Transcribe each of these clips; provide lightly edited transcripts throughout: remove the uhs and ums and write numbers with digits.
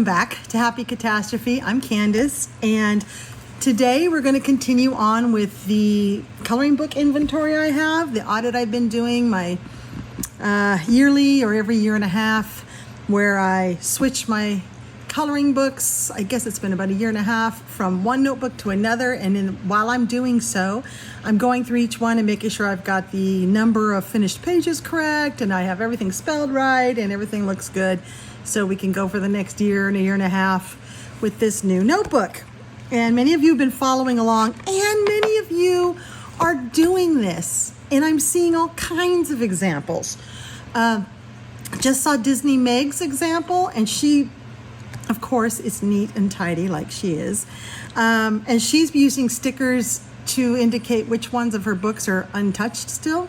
back to Happy Catastrophe. I'm Candice, and today we're going to continue on with the coloring book inventory I have, the audit I've been doing, my yearly or every year and a half, where I switch my coloring books. I guess it's been about a year and a half from one notebook to another, and then while I'm doing so, I'm going through each one and making sure I've got the number of finished pages correct, and I have everything spelled right, and everything looks good, so we can go for the next year and a year and a half with this new notebook. And many of you have been following along, and many of you are doing this, and I'm seeing all kinds of examples. Just saw Disney Meg's example, and she, of course, is neat and tidy like she is. And she's using stickers to indicate which ones of her books are untouched still,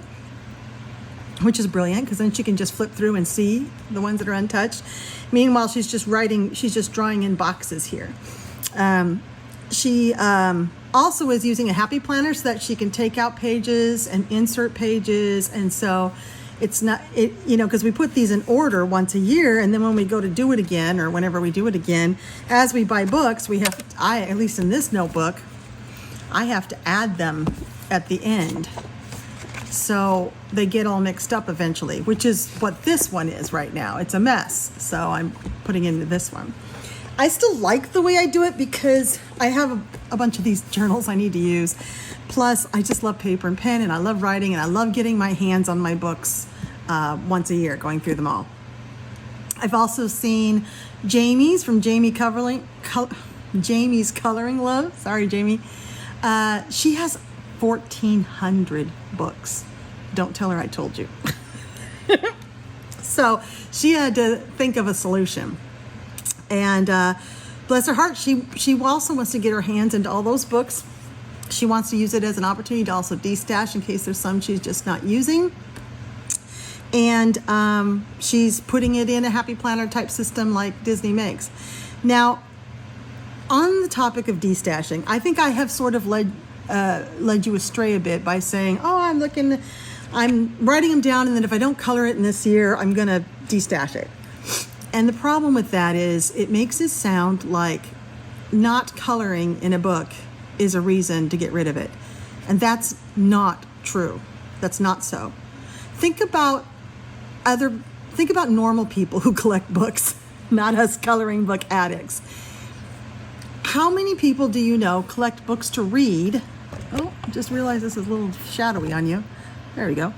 which is brilliant, because then she can just flip through and see the ones that are untouched. Meanwhile, she's just drawing in boxes here. She also is using a happy planner so that she can take out pages and insert pages. And so it's not, because we put these in order once a year, and then when we go to do it again, or whenever we do it again, as we buy books, at least in this notebook, I have to add them at the end. So they get all mixed up eventually, which is what this one is right now. It's a mess. So I'm putting it into this one. I still like the way I do it because I have a bunch of these journals I need to use. Plus, I just love paper and pen, and I love writing, and I love getting my hands on my books once a year, going through them all. I've also seen Jamie's from Jamie's Coloring Love. Sorry, Jamie. She has 1,400 books. Don't tell her I told you. So she had to think of a solution. And bless her heart, she also wants to get her hands into all those books. She wants to use it as an opportunity to also de-stash in case there's some she's just not using. And she's putting it in a happy planner type system like Disney makes. Now, on the topic of de-stashing, I think I have sort of led you astray a bit by saying, I'm writing them down, and then if I don't color it in this year, I'm going to de-stash it. And the problem with that is it makes it sound like not coloring in a book is a reason to get rid of it. And that's not true. That's not so. Think about normal people who collect books, not us coloring book addicts. How many people do you know collect books to read? Oh, I just realized this is a little shadowy on you. There we go.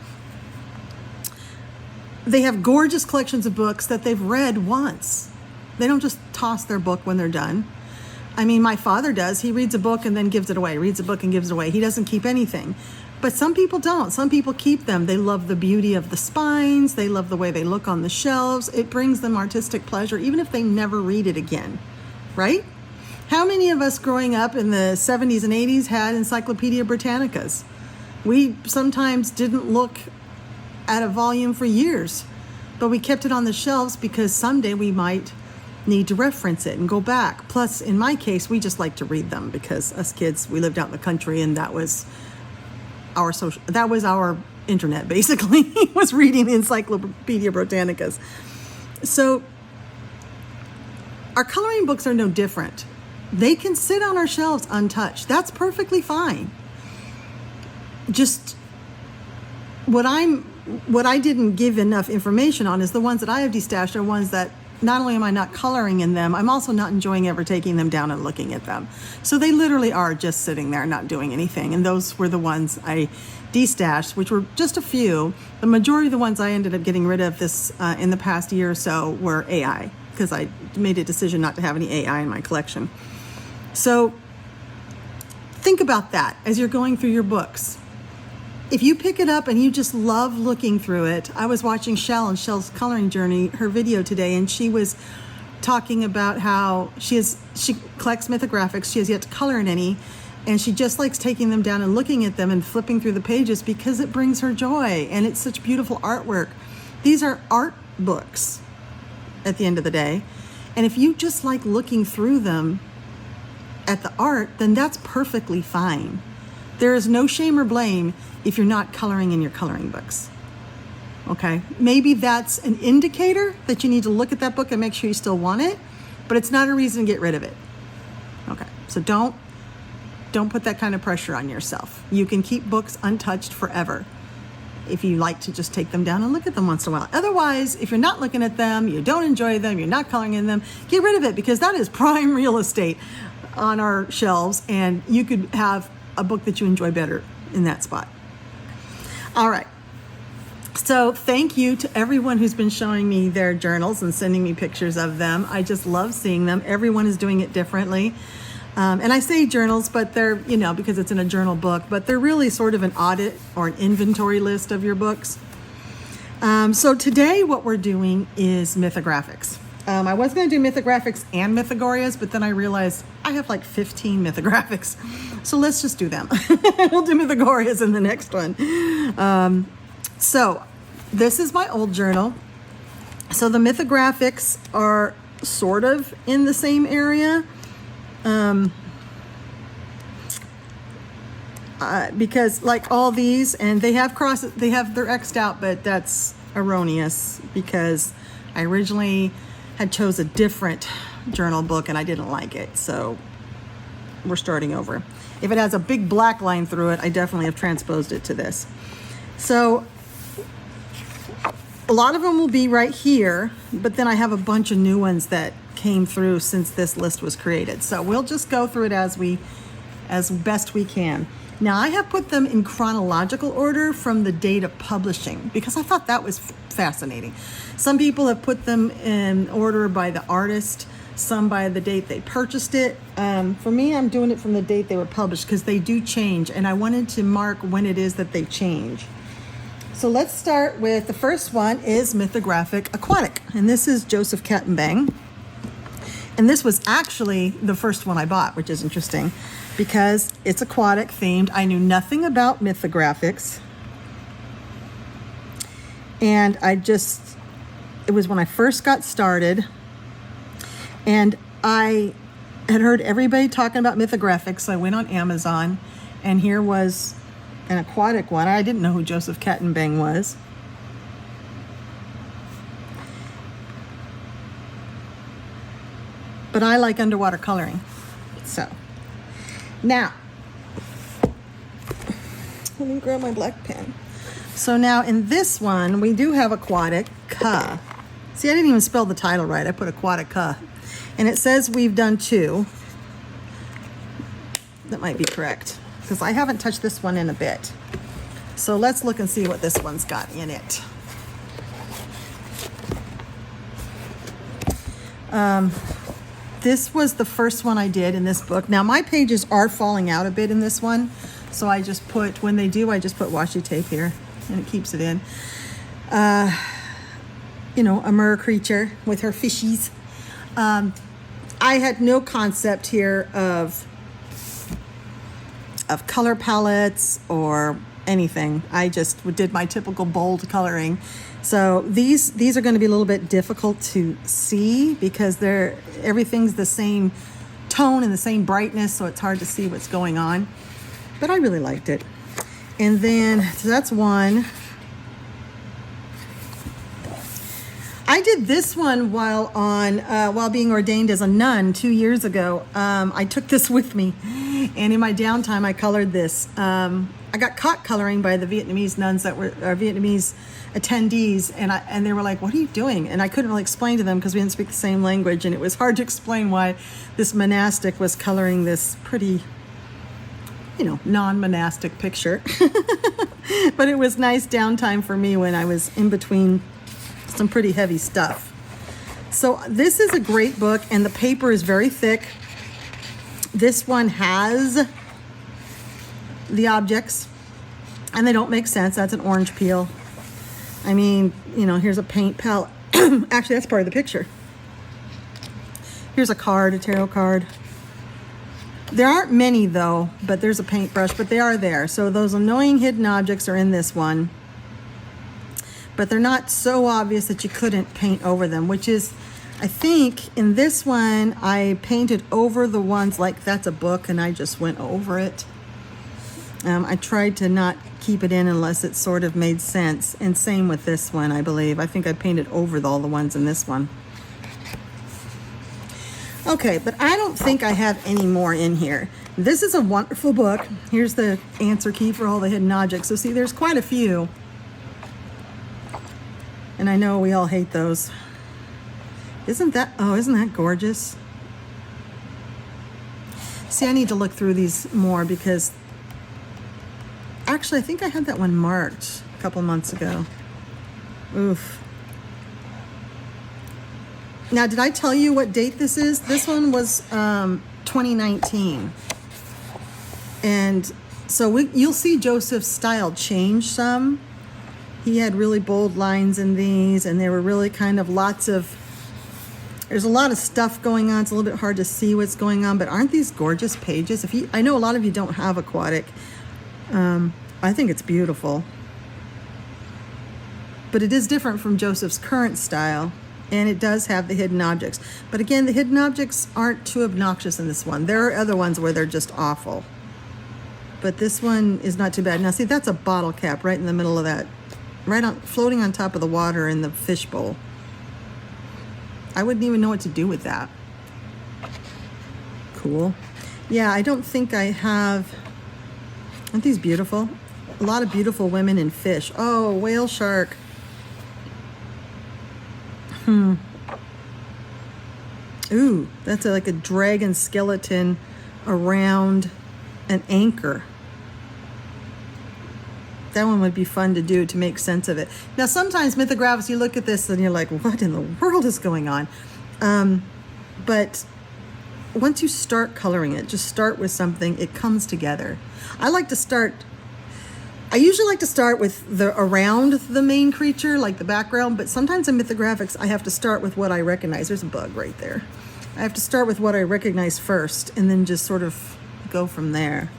They have gorgeous collections of books that they've read once. They don't just toss their book when they're done. I mean, my father does. He reads a book and then gives it away, reads a book and gives it away. He doesn't keep anything. But some people don't. Some people keep them. They love the beauty of the spines. They love the way they look on the shelves. It brings them artistic pleasure, even if they never read it again, right? How many of us growing up in the 70s and 80s had Encyclopedia Britannicas? We sometimes didn't look at a volume for years, but we kept it on the shelves because someday we might need to reference it and go back. Plus, in my case, we just like to read them because us kids, we lived out in the country, and that was our internet, basically, was reading the Encyclopedia Britannicas. So our coloring books are no different. They can sit on our shelves untouched. That's perfectly fine. Just what I didn't give enough information on is the ones that I have de-stashed are ones that not only am I not coloring in them, I'm also not enjoying ever taking them down and looking at them. So they literally are just sitting there not doing anything. And those were the ones I de-stashed, which were just a few. The majority of the ones I ended up getting rid of this in the past year or so were AI, because I made a decision not to have any AI in my collection. So think about that as you're going through your books. If you pick it up and you just love looking through it, I was watching Shell and Shell's Coloring Journey, her video today, and she was talking about how she collects Mythographics. She has yet to color in any, and she just likes taking them down and looking at them and flipping through the pages because it brings her joy, and it's such beautiful artwork. These are art books at the end of the day, and if you just like looking through them at the art, then that's perfectly fine. There is no shame or blame if you're not coloring in your coloring books. Okay, maybe that's an indicator that you need to look at that book and make sure you still want it. but it's not a reason to get rid of it. Okay, so don't put that kind of pressure on yourself. You can keep books untouched forever if you like to just take them down and look at them once in a while. Otherwise, if you're not looking at them, you don't enjoy them, you're not coloring in them, get rid of it, because that is prime real estate on our shelves, and you could have a book that you enjoy better in that spot. All right. So thank you to everyone who's been showing me their journals and sending me pictures of them. I just love seeing them. Everyone is doing it differently. And I say journals, but they're, because it's in a journal book, but they're really sort of an audit or an inventory list of your books. So today what we're doing is mythographics. I was going to do mythographics and mythogorias, but then I realized I have like 15 mythographics. So let's just do them. We'll do mythogorias in the next one. So this is my old journal. So the mythographics are sort of in the same area. Because like all these, and they're X'd out, but that's erroneous because I originally had chose a different journal book and I didn't like it. So we're starting over. If it has a big black line through it, I definitely have transposed it to this. So a lot of them will be right here, but then I have a bunch of new ones that came through since this list was created. So we'll just go through it as best we can. Now I have put them in chronological order from the date of publishing because I thought that was fascinating. Some people have put them in order by the artist, some by the date they purchased it. For me, I'm doing it from the date they were published because they do change, and I wanted to mark when it is that they change. So let's start with the first one is Mythographic Aquatic, and this is Joseph Kettenbang. And this was actually the first one I bought, which is interesting because it's aquatic themed. I knew nothing about mythographics. And it was when I first got started. And I had heard everybody talking about mythographics. So I went on Amazon and here was an aquatic one. I didn't know who Joseph Kettenbang was. But I like underwater coloring. So now, let me grab my black pen. So now in this one, we do have aquatic ka. See, I didn't even spell the title right. I put aquatic ka. And it says we've done 2. That might be correct because I haven't touched this one in a bit. So let's look and see what this one's got in it. This was the first one I did in this book. Now my pages are falling out a bit in this one. So I just put, when they do, I just put washi tape here and it keeps it in. A mer creature with her fishies. I had no concept here of color palettes or anything. I just did my typical bold coloring. So these are going to be a little bit difficult to see because everything's the same tone and the same brightness, so it's hard to see what's going on. But I really liked it. And then, so that's one. I did this one while being ordained as a nun 2 years ago. I took this with me, and in my downtime, I colored this. I got caught coloring by the Vietnamese nuns that were Vietnamese attendees, and they were like, "What are you doing?" And I couldn't really explain to them because we didn't speak the same language, and it was hard to explain why this monastic was coloring this pretty, non-monastic picture. But it was nice downtime for me when I was in between some pretty heavy stuff. So this is a great book, and the paper is very thick. This one has the objects, and they don't make sense. That's an orange peel. I mean, here's a paint palette. Actually, that's part of the picture. Here's a card, a tarot card. There aren't many though, but there's a paintbrush, but they are there. So those annoying hidden objects are in this one. But they're not so obvious that you couldn't paint over them, which is, I think in this one, I painted over the ones like that's a book and I just went over it. I tried to not keep it in unless it sort of made sense. And same with this one, I believe. I think I painted over all the ones in this one. Okay, but I don't think I have any more in here. This is a wonderful book. Here's the answer key for all the hidden objects. So see, there's quite a few. And I know we all hate those. Isn't that gorgeous? See, I need to look through these more because actually I think I had that one marked a couple months ago. Oof. Now, did I tell you what date this is? This one was 2019. And so you'll see Joseph's style change some. He had really bold lines in these, and they were really kind of there's a lot of stuff going on. It's a little bit hard to see what's going on, but aren't these gorgeous pages? I know a lot of you don't have aquatic. I think it's beautiful. But it is different from Joseph's current style. And it does have the hidden objects. But again, the hidden objects aren't too obnoxious in this one. There are other ones where they're just awful. But this one is not too bad. Now see, that's a bottle cap right in the middle of that. Floating on top of the water in the fishbowl. I wouldn't even know what to do with that. Cool. Yeah, I don't think I have... Aren't these beautiful? A lot of beautiful women in fish. Oh, whale shark. Ooh, that's like a dragon skeleton around an anchor. That one would be fun to do to make sense of it. Now, sometimes Mythographics, you look at this and you're like, what in the world is going on? But once you start coloring it, just start with something, it comes together. I usually like to start with around the main creature, like the background, but sometimes in Mythographics, I have to start with what I recognize. There's a bug right there. I have to start with what I recognize first, and then just sort of go from there.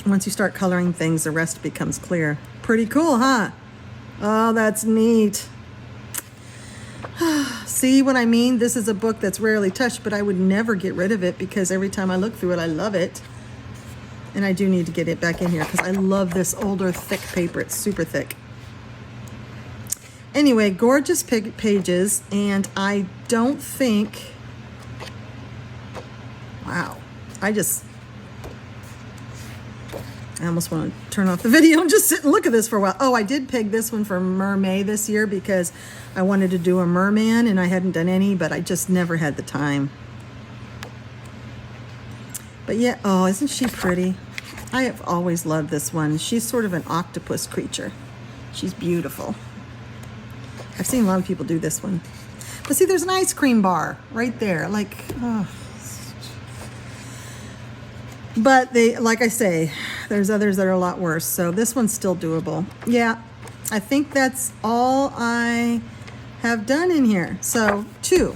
Once you start coloring things, the rest becomes clear. Pretty cool, huh? Oh, that's neat. See what I mean? This is a book that's rarely touched, but I would never get rid of it because every time I look through it, I love it. And I do need to get it back in here because I love this older thick paper. It's super thick. Anyway, gorgeous pages, and I don't think... Wow. I almost want to turn off the video and just sit and look at this for a while. Oh, I did peg this one for Mermaid this year because I wanted to do a merman, and I hadn't done any, but I just never had the time. But yeah, oh, isn't she pretty? I have always loved this one. She's sort of an octopus creature. She's beautiful. I've seen a lot of people do this one. But see, there's an ice cream bar right there. Like, oh. But like I say, there's others that are a lot worse. So this one's still doable. Yeah, I think that's all I have done in here. So 2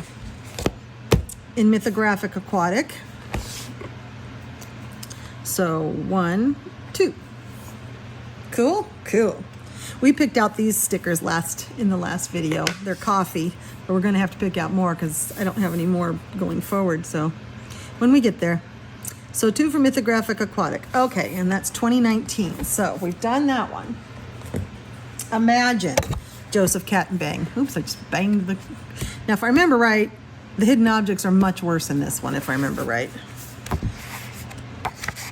in Mythographic Aquatic. So 1, 2. Cool, cool. We picked out these stickers in the last video. They're coffee, but we're gonna have to pick out more because I don't have any more going forward. So when we get there. So 2 for Mythographic Aquatic. Okay, and that's 2019. So we've done that one. Imagine Joseph Cat and Bang. Oops, I just banged the... Now, if I remember right, the hidden objects are much worse in this one, if I remember right.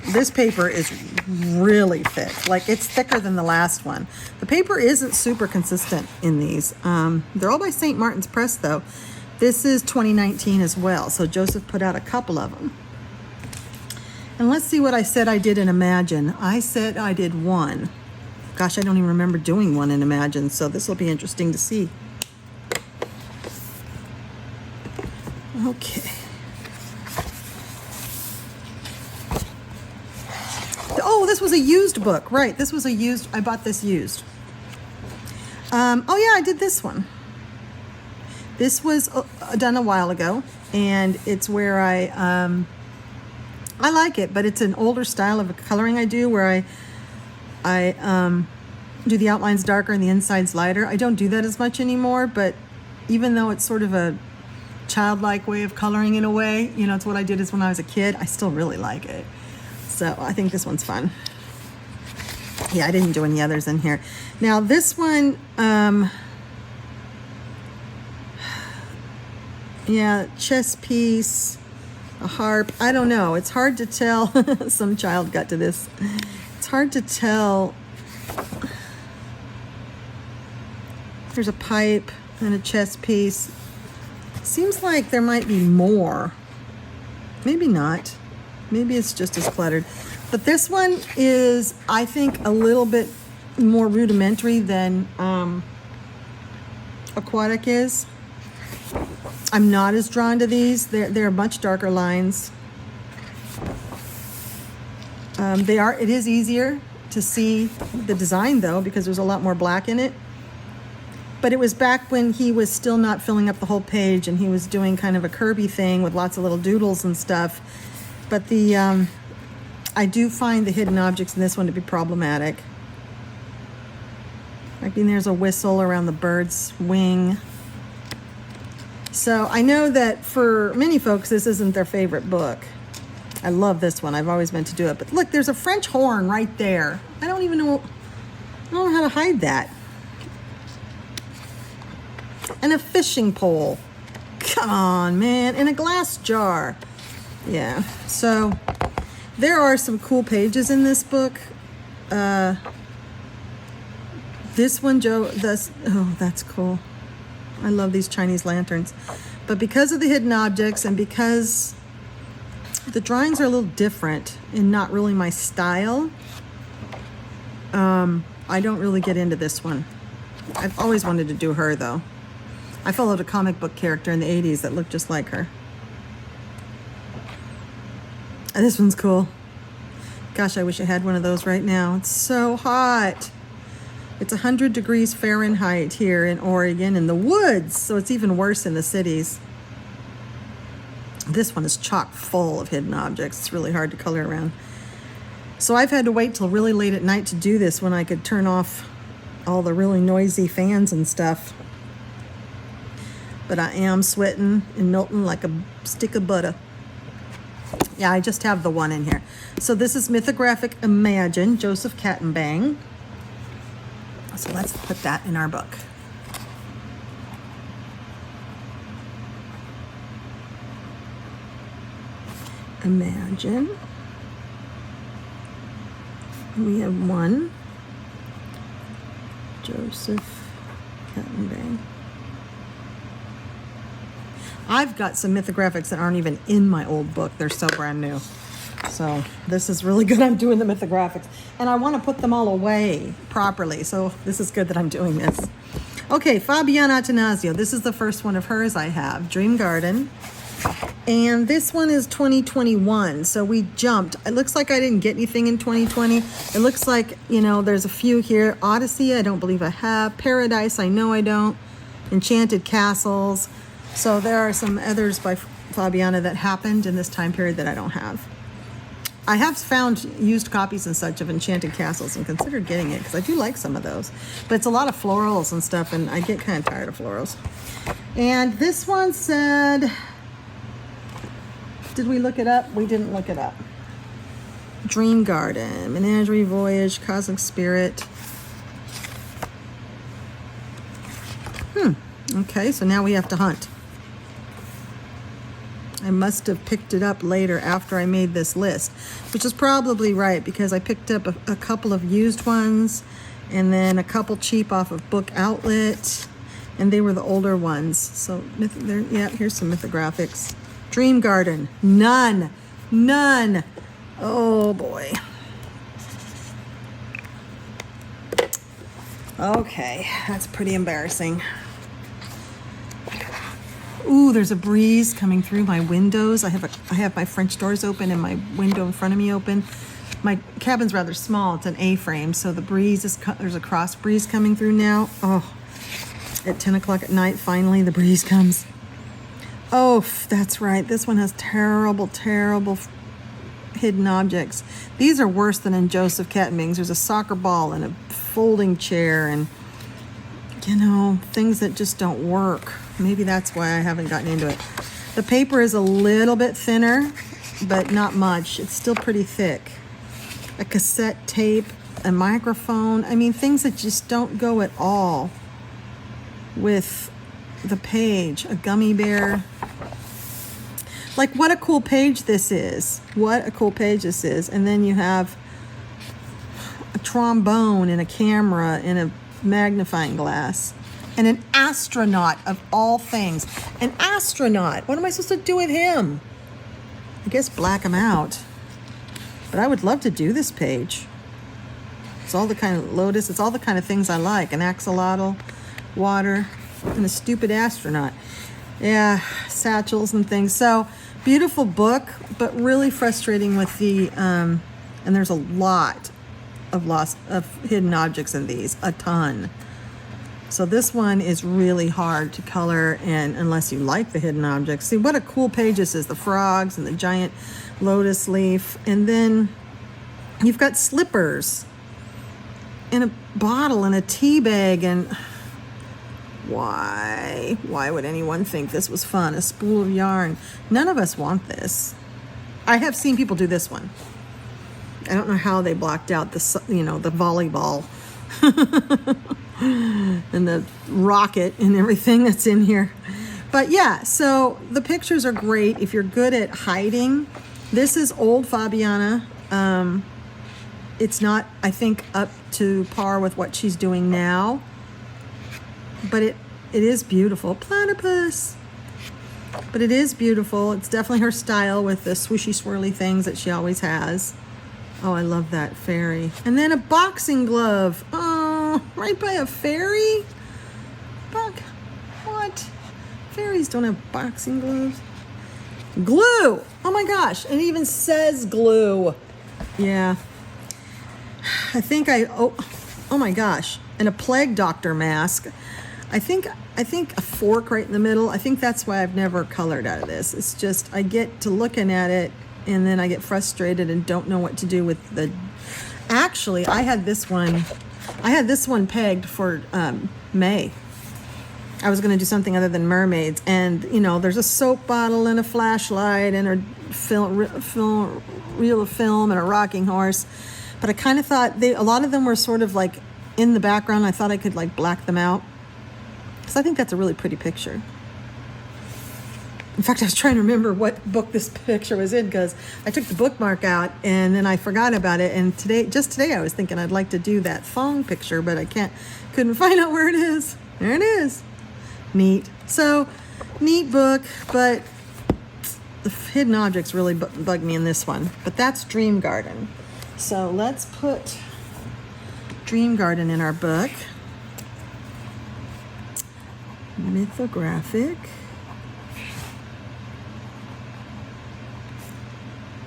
This paper is really thick. Like, it's thicker than the last one. The paper isn't super consistent in these. They're all by St. Martin's Press, though. This is 2019 as well, so Joseph put out a couple of them. And let's see what I said I did in Imagine. I said I did 1. Gosh, I don't even remember doing 1 in Imagine, so this will be interesting to see. Okay. Oh, this was a used book. Right, this was a used, I bought this used. Oh yeah, I did this one. This was done a while ago, and it's where I like it, but it's an older style of coloring I do where I do the outlines darker and the insides lighter. I don't do that as much anymore, but even though it's sort of a childlike way of coloring in a way, you know, it's what I did when I was a kid, I still really like it. So I think this one's fun. Yeah, I didn't do any others in here. Now this one, Yeah, chess piece, a harp. I don't know. It's hard to tell. Some child got to this. It's hard to tell. There's a pipe and a chess piece. Seems like there might be more. Maybe not. Maybe it's just as cluttered. But this one is, I think, a little bit more rudimentary than Aquatic is. I'm not as drawn to these. They're much darker lines. It is easier to see the design though, because there's a lot more black in it. But it was back when he was still not filling up the whole page and he was doing kind of a Kirby thing with lots of little doodles and stuff. But I do find the hidden objects in this one to be problematic. I mean, there's a whistle around the bird's wing. So I know that for many folks, this isn't their favorite book. I love this one. I've always meant to do it. But look, there's a French horn right there. I don't know how to hide that. And a fishing pole. Come on, man. And a glass jar. Yeah. So there are some cool pages in this book. This one, that's cool. I love these Chinese lanterns. But because of the hidden objects and because the drawings are a little different and not really my style, I don't really get into this one. I've always wanted to do her though. I followed a comic book character in the 80s that looked just like her. And this one's cool. Gosh, I wish I had one of those right now. It's so hot. It's 100 degrees Fahrenheit here in Oregon in the woods, so it's even worse in the cities. This one is chock full of hidden objects. It's really hard to color around. So I've had to wait till really late at night to do this when I could turn off all the really noisy fans and stuff. But I am sweating and melting like a stick of butter. Yeah, I just have the one in here. So this is Mythographic Imagine, Joseph Kattenbang. So let's put that in our book. Imagine. We have one. Joseph Kattenbang. I've got some Mythographics that aren't even in my old book. They're so brand new. So this is really good. I'm doing the Mythographics. And I want to put them all away properly. So this is good that I'm doing this. Okay, Fabiana Attanasio. This is the first one of hers I have. Dream Garden. And this one is 2021. So we jumped. It looks like I didn't get anything in 2020. It looks like, there's a few here. Odyssey, I don't believe I have. Paradise, I know I don't. Enchanted Castles. So there are some others by Fabiana that happened in this time period that I don't have. I have found used copies and such of Enchanted Castles and considered getting it because I do like some of those. But it's a lot of florals and stuff, and I get kind of tired of florals. And this one said, did we look it up? We didn't look it up. Dream Garden, Menagerie Voyage, Cosmic Spirit. Okay, so now we have to hunt. I must have picked it up later after I made this list, which is probably right because I picked up a couple of used ones and then a couple cheap off of Book Outlet, and they were the older ones. So yeah, here's some Mythographics. Dream Garden, none. Oh boy. Okay, that's pretty embarrassing. Ooh, there's a breeze coming through my windows. I have my French doors open and my window in front of me open. My cabin's rather small. It's an A-frame, so the breeze there's a cross breeze coming through now. Oh, at 10 o'clock at night, finally the breeze comes. Oh, that's right. This one has terrible hidden objects. These are worse than in Joseph Kattenbang's. There's a soccer ball and a folding chair and, things that just don't work. Maybe that's why I haven't gotten into it. The paper is a little bit thinner, but not much. It's still pretty thick. A cassette tape, a microphone. I mean, things that just don't go at all with the page. A gummy bear. Like, what a cool page this is. What a cool page this is. And then you have a trombone and a camera and a magnifying glass and an astronaut of all things. An astronaut. What am I supposed to do with him? I guess black him out. But I would love to do this page. It's all the kind of lotus. It's all the kind of things I like. An axolotl, water, and a stupid astronaut. Yeah, satchels and things. So, beautiful book, but really frustrating with the, and there's a lot of hidden objects in these, a ton. So this one is really hard to color, and unless you like the hidden objects. See what a cool page this is, the frogs and the giant lotus leaf. And then you've got slippers and a bottle and a tea bag, and why would anyone think this was fun? A spool of yarn. None of us want this. I have seen people do this one. I don't know how they blocked out the volleyball and the rocket and everything that's in here. But yeah, so the pictures are great if you're good at hiding. This is old Fabiana. It's not, I think, up to par with what she's doing now. But it is beautiful. Platypus. But it is beautiful. It's definitely her style with the swooshy, swirly things that she always has. Oh, I love that fairy. And then a boxing glove. Oh, right by a fairy? What? Fairies don't have boxing gloves. Glue. Oh my gosh. It even says glue. Yeah. I think oh my gosh. And a plague doctor mask. I think a fork right in the middle. I think that's why I've never colored out of this. It's just I get to looking at it and then I get frustrated and don't know what to do with the. Actually, I had this one pegged for May. I was going to do something other than mermaids, and there's a soap bottle and a flashlight and a reel of film and a rocking horse. But I kind of thought a lot of them were sort of like in the background. I thought I could like black them out. So I think that's a really pretty picture. In fact, I was trying to remember what book this picture was in because I took the bookmark out and then I forgot about it. And just today I was thinking I'd like to do that thong picture, but I couldn't find out where it is. There it is. Neat. So, neat book, but the hidden objects really bug me in this one. But that's Dream Garden. So let's put Dream Garden in our book. Mythographic.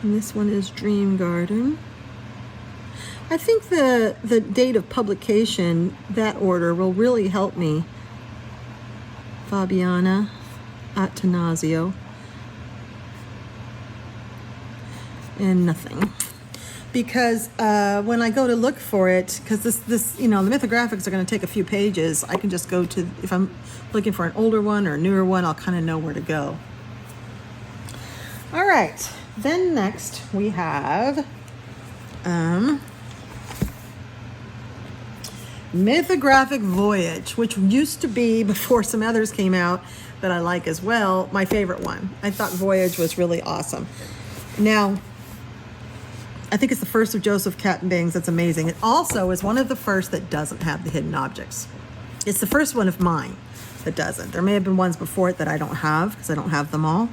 And this one is Dream Garden. I think the date of publication, that order, will really help me. Fabiana Attanasio. And nothing. Because when I go to look for it, because the Mythographics are going to take a few pages, I can just go to, if I'm looking for an older one or a newer one, I'll kind of know where to go. All right. Then next we have Mythographic Voyage, which used to be, before some others came out that I like as well, my favorite one. I thought Voyage was really awesome. Now, I think it's the first of Joseph Cattenbang's that's amazing. It also is one of the first that doesn't have the hidden objects. It's the first one of mine that doesn't. There may have been ones before it that I don't have because I don't have them all.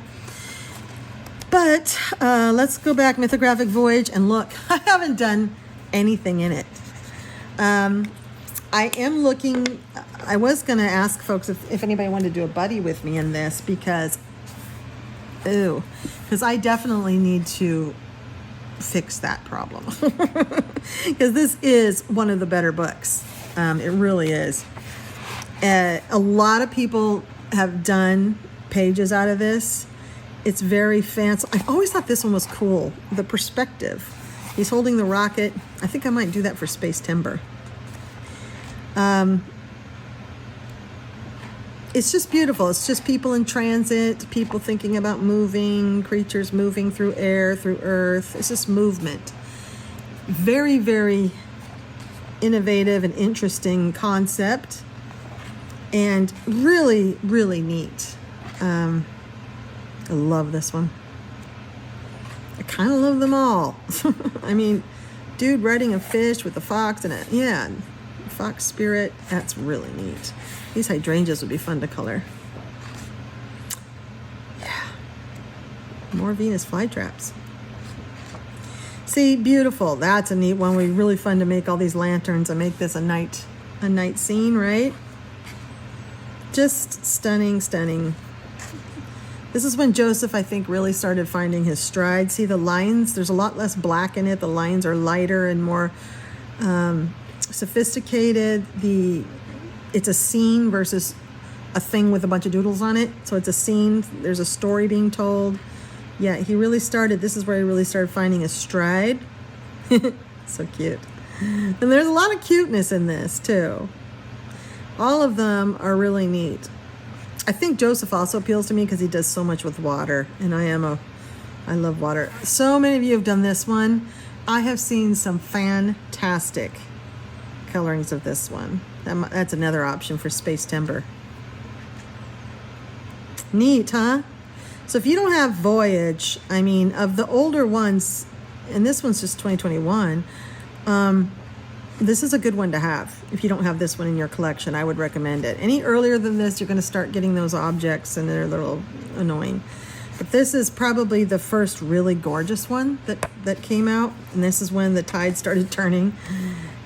But let's go back, Mythographic Voyage, and look. I haven't done anything in it. I am looking, I was going to ask folks if anybody wanted to do a buddy with me in this because I definitely need to fix that problem. Because this is one of the better books. It really is. A lot of people have done pages out of this. It's very fancy. I've always thought this one was cool. The perspective. He's holding the rocket. I think I might do that for Space Timber. It's just beautiful. It's just people in transit, people thinking about moving, creatures moving through air, through earth. It's just movement. Very, very innovative and interesting concept. And really, really neat. I love this one. I kind of love them all. I mean, dude riding a fish with a fox and fox spirit. That's really neat. These hydrangeas would be fun to color. Yeah. More Venus flytraps. See, beautiful. That's a neat one. Would be really fun to make all these lanterns and make this a night scene, right? Just stunning, stunning. This is when Joseph, I think, really started finding his stride. See the lines? There's a lot less black in it. The lines are lighter and more sophisticated. It's a scene versus a thing with a bunch of doodles on it. So it's a scene. There's a story being told. Yeah, this is where he really started finding his stride. So cute. And there's a lot of cuteness in this, too. All of them are really neat. I think Joseph also appeals to me because he does so much with water, and I love water. So many of you have done this one. I have seen some fantastic colorings of this one. That's another option for Space Timber. Neat, huh? So if you don't have Voyage, I mean, of the older ones, and this one's just 2021, this is a good one to have. If you don't have this one in your collection, I would recommend it. Any earlier than this, you're going to start getting those objects and they're a little annoying. But this is probably the first really gorgeous one that came out. And this is when the tide started turning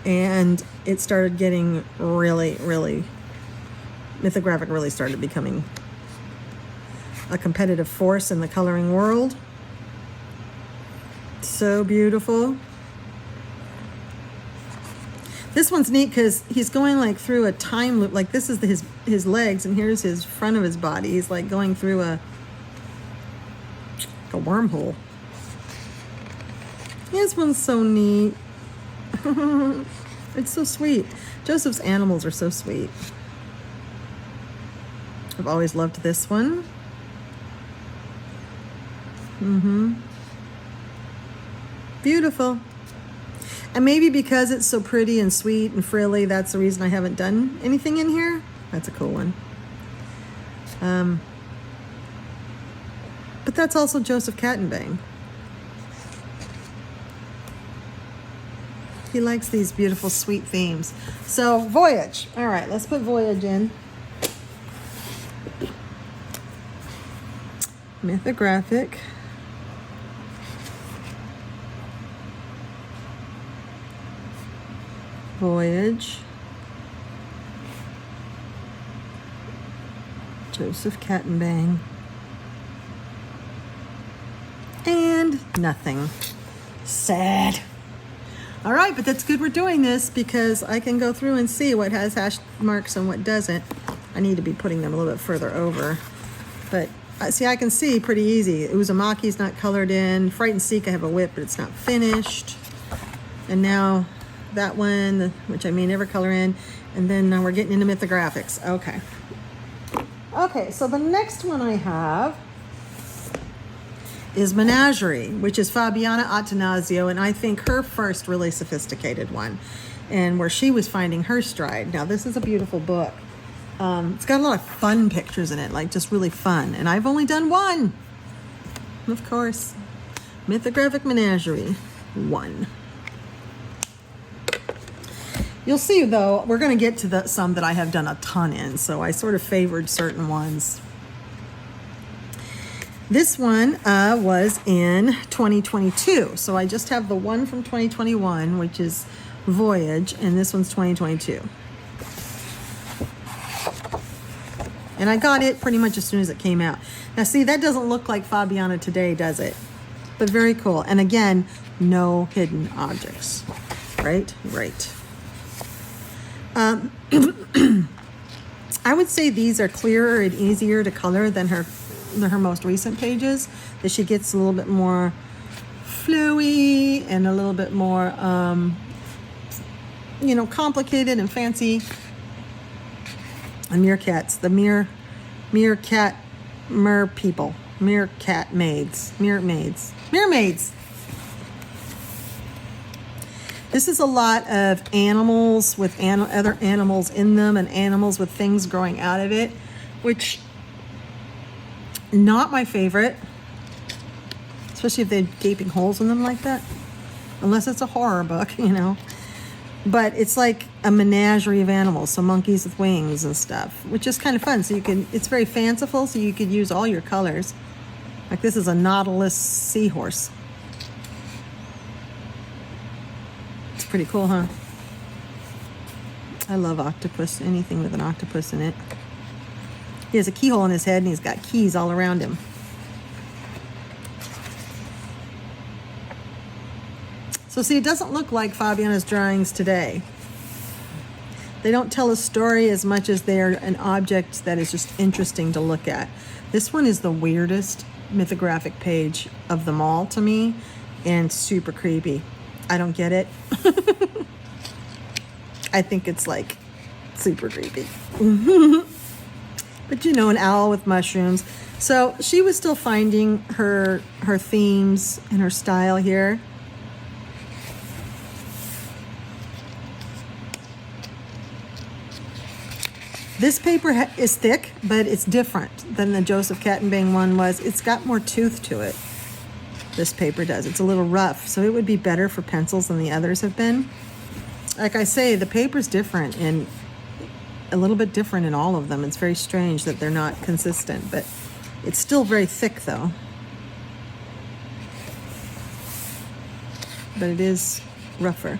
and it started getting really, really, Mythographic really started becoming a competitive force in the coloring world. So beautiful. This one's neat because he's going like through a time loop. Like this is his legs, and here's his front of his body. He's like going through a wormhole. This one's so neat. It's so sweet. Joseph's animals are so sweet. I've always loved this one. Beautiful. And maybe because it's so pretty and sweet and frilly, that's the reason I haven't done anything in here. That's a cool one. But that's also Joseph Kattenbang. He likes these beautiful, sweet themes. So, Voyage. All right, let's put Voyage in. Mythographic. Voyage. Joseph Kattenbang. And nothing. Sad. All right, but that's good we're doing this because I can go through and see what has hash marks and what doesn't. I need to be putting them a little bit further over. But see, I can see pretty easy. Uzumaki's not colored in. Frightened Seek, I have a whip, but it's not finished. And now that one, which I may never color in. And then now we're getting into Mythographics. Okay. Okay, so the next one I have is Menagerie, which is Fabiana Attanasio, and I think her first really sophisticated one, and where she was finding her stride. Now, this is a beautiful book. It's got a lot of fun pictures in it, like just really fun, and I've only done one. Of course. Mythographic Menagerie 1. You'll see, though, we're going to get to some that I have done a ton in, so I sort of favored certain ones. This one was in 2022, so I just have the one from 2021, which is Voyage, and this one's 2022. And I got it pretty much as soon as it came out. Now, see, that doesn't look like Fabiana today, does it? But very cool. And again, no hidden objects. Right? Right. I would say these are clearer and easier to color than her most recent pages. That she gets a little bit more flowy and a little bit more, complicated and fancy. And meerkats, the meerkat people, meerkat maids, mermaids. This is a lot of animals with other animals in them and animals with things growing out of it, which not my favorite. especially if they have gaping holes in them like that. Unless it's a horror book, you know. But it's like a menagerie of animals, so monkeys with wings and stuff, which is kind of fun. So you can, it's very fanciful, so you could use all your colors. Like this is a Nautilus seahorse. It's pretty cool, huh? I love octopus, anything with an octopus in it. He has a keyhole in his head and he's got keys all around him. So see, it doesn't look like Fabiana's drawings today. They don't tell a story as much as they're an object that is just interesting to look at. This one is the weirdest mythographic page of them all to me, and super creepy. I don't get it. I think it's like super creepy. But you know, an owl with mushrooms. So she was still finding her themes and her style here. This paper is thick, but it's different than the Joseph Kattenbang one was. It's got more tooth to it. This paper does. It's a little rough, so it would be better for pencils than the others have been. Like I say, the paper's different and a little bit different in all of them. It's very strange that they're not consistent, but it's still very thick though. But it is rougher.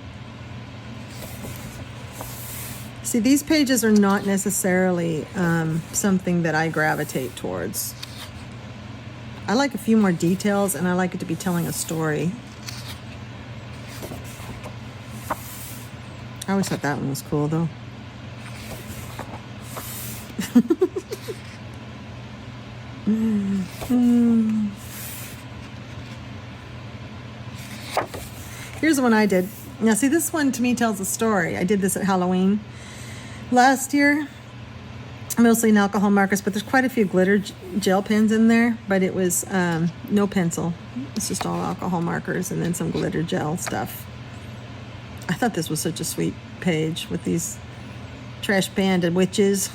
See, these pages are not necessarily something that I gravitate towards. I like a few more details, and I like it to be telling a story. I always thought that one was cool, though. Here's the one I did. Now, see, this one to me tells a story. I did this at Halloween last year, mostly in alcohol markers, but there's quite a few glitter gel pens in there, but it was no pencil. It's just all alcohol markers and then some glitter gel stuff. I thought this was such a sweet page with these trash panda witches.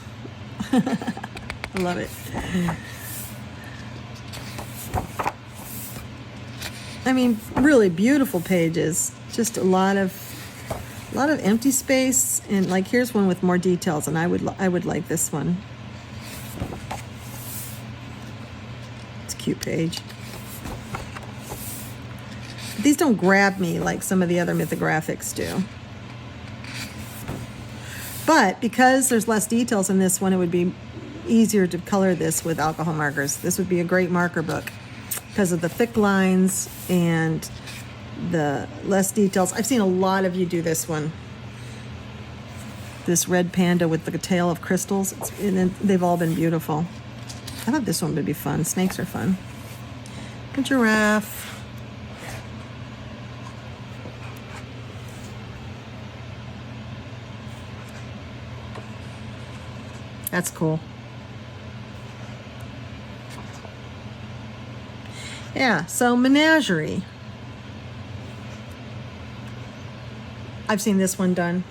I love it. I mean, really beautiful pages. Just a lot of empty space, and like here's one with more details, and I would like this one. It's a cute page. These don't grab me like some of the other mythographics do. But because there's less details in this one, it would be easier to color this with alcohol markers. This would be a great marker book because of the thick lines and the less details. I've seen a lot of you do this one. This red panda with the tail of crystals. And they've all been beautiful. I thought this one would be fun. Snakes are fun. A giraffe. That's cool. Yeah, so menagerie. I've seen this one done.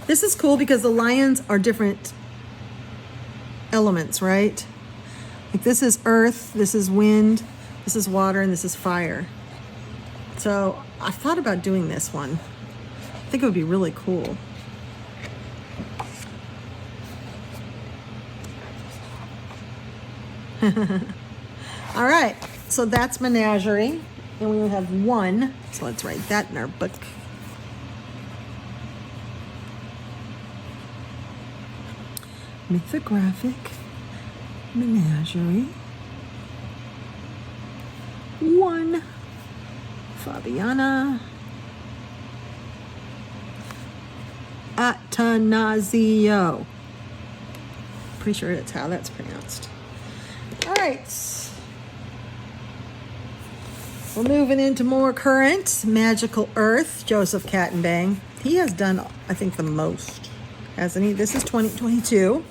This is cool because the lions are different elements, right? Like this is earth, this is wind, this is water, and this is fire. So I thought about doing this one. I think it would be really cool. All right, so that's menagerie, and we only have one, so let's write that in our book. Mythographic menagerie. 1. Fabiana Attanasio. Pretty sure that's how that's pronounced. All right. We're moving into more current. Magical Earth, Joseph Kattenbang. He has done, I think, the most, hasn't he? This is 2022.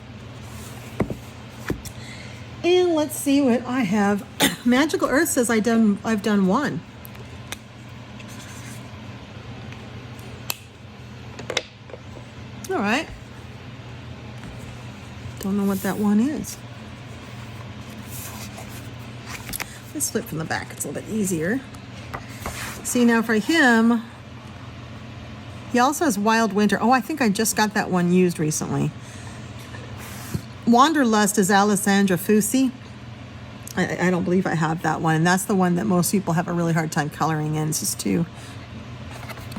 And let's see what I have. Magical Earth says I've done one. All right. Don't know what that one is. Let's flip from the back. It's a little bit easier. See, now for him, he also has Wild Winter. Oh, I think I just got that one used recently. Wanderlust is Alessandra Fusi. I don't believe I have that one. And that's the one that most people have a really hard time coloring in. It's just too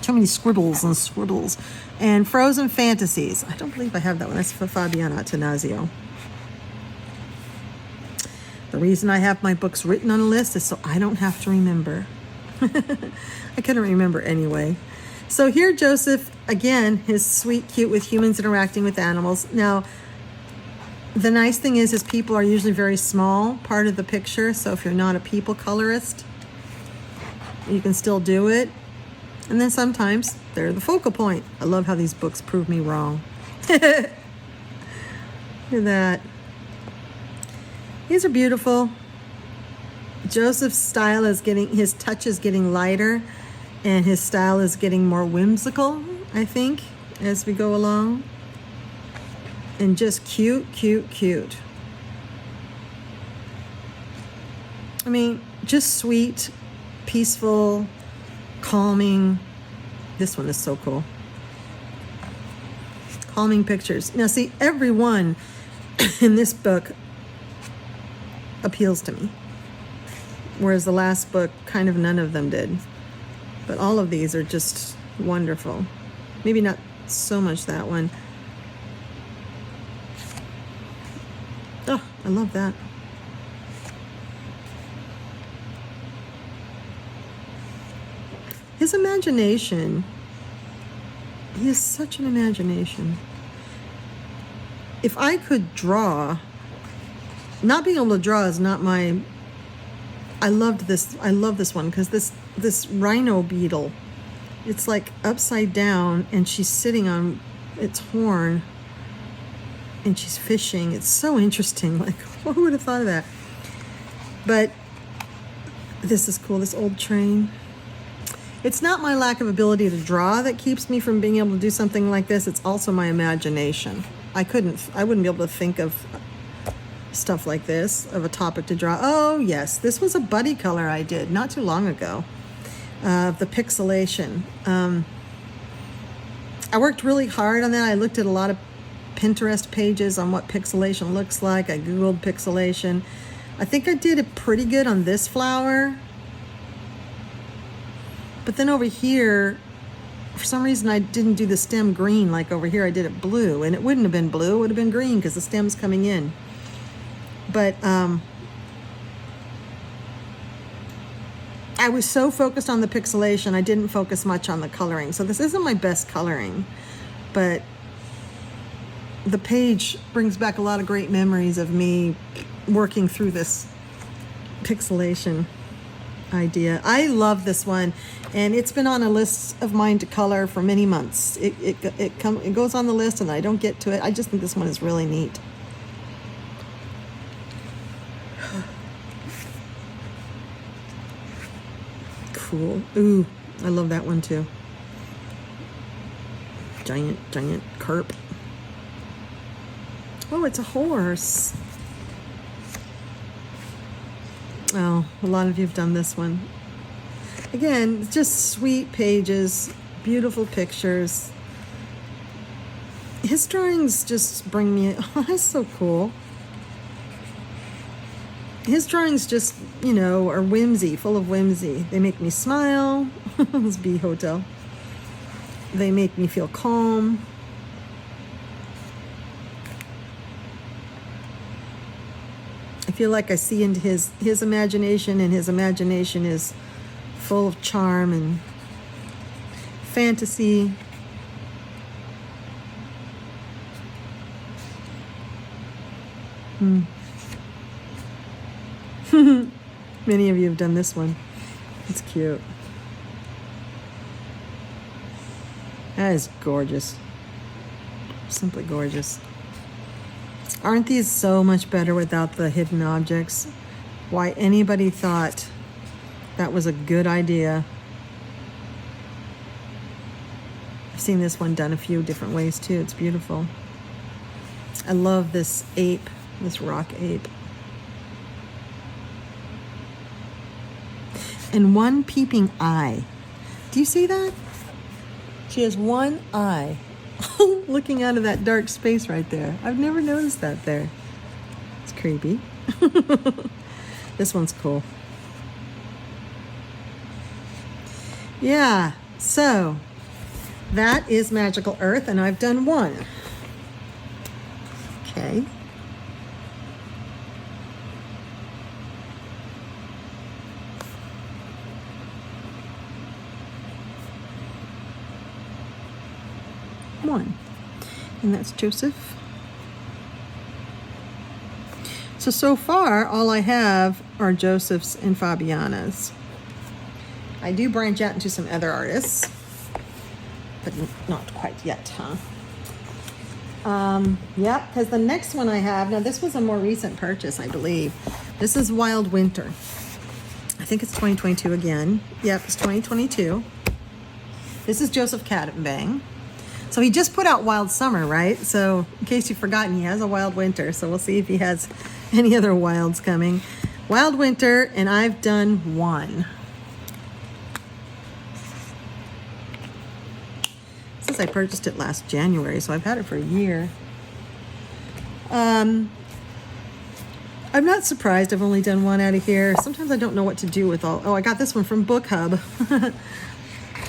many scribbles and scribbles. And Frozen Fantasies. I don't believe I have that one. That's for Fabiana Attanasio. The reason I have my books written on a list is so I don't have to remember. I couldn't remember anyway. So here Joseph, again, his sweet, cute with humans interacting with animals. Now, the nice thing is his people are usually very small part of the picture. So if you're not a people colorist, you can still do it. And then sometimes they're the focal point. I love how these books prove me wrong. Look at that. These are beautiful. Joseph's style is his touch is getting lighter, and his style is getting more whimsical, I think, as we go along. And just cute, cute, cute. I mean, just sweet, peaceful, calming. This one is so cool. Calming pictures. Now see, every one in this book appeals to me, whereas the last book, kind of none of them did. But all of these are just wonderful. Maybe not so much that one. Oh, I love that. His imagination, he has such an imagination. If I could draw, not being able to draw is not my, I love this one because this rhino beetle, it's like upside down and she's sitting on its horn and she's fishing. It's so interesting. Like, who would have thought of that? But this is cool, this old train. It's not my lack of ability to draw that keeps me from being able to do something like this. It's also my imagination. I wouldn't be able to think of stuff like this, of a topic to draw. Oh, yes, this was a buddy color I did not too long ago, the pixelation. I worked really hard on that. I looked at a lot of Pinterest pages on what pixelation looks like. I Googled pixelation. I think I did it pretty good on this flower. But then over here, for some reason, I didn't do the stem green like over here. I did it blue, and it wouldn't have been blue. It would have been green because the stem's coming in. But I was so focused on the pixelation, I didn't focus much on the coloring. So this isn't my best coloring, but the page brings back a lot of great memories of me working through this pixelation idea. I love this one, and it's been on a list of mine to color for many months. It goes on the list and I don't get to it. I just think this one is really neat. Cool. Ooh, I love that one too. Giant carp. Oh, it's a horse. Oh, a lot of you have done this one. Again, just sweet pages, beautiful pictures. His drawings just bring me, oh, that's so cool. His drawings just, are whimsy, full of whimsy. They make me smile. This Bee Hotel. They make me feel calm. I feel like I see into his imagination, and his imagination is full of charm and fantasy. Many of you have done this one. It's cute. That is gorgeous. Simply gorgeous. Aren't these so much better without the hidden objects? Why anybody thought that was a good idea. I've seen this one done a few different ways too. It's beautiful. I love this ape, this rock ape. And one peeping eye. Do you see that? She has one eye looking out of that dark space right there. I've never noticed that there. It's creepy. This one's cool. Yeah, so that is Magical Earth, and I've done one. Okay. One. And that's Joseph. So far, all I have are Joseph's and Fabiana's. I do branch out into some other artists, but not quite yet, huh? Yep, because the next one I have, now this was a more recent purchase, I believe. This is Wild Winter. I think it's 2022 again. Yep, it's 2022. This is Joseph Cadenbang. So he just put out Wild Summer, right? So in case you've forgotten, he has a Wild Winter. So we'll see if he has any other wilds coming. Wild Winter, and I've done one. Since I purchased it last January, so I've had it for a year. I'm not surprised I've only done one out of here. Sometimes I don't know what to do with all... Oh, I got this one from Book Hub.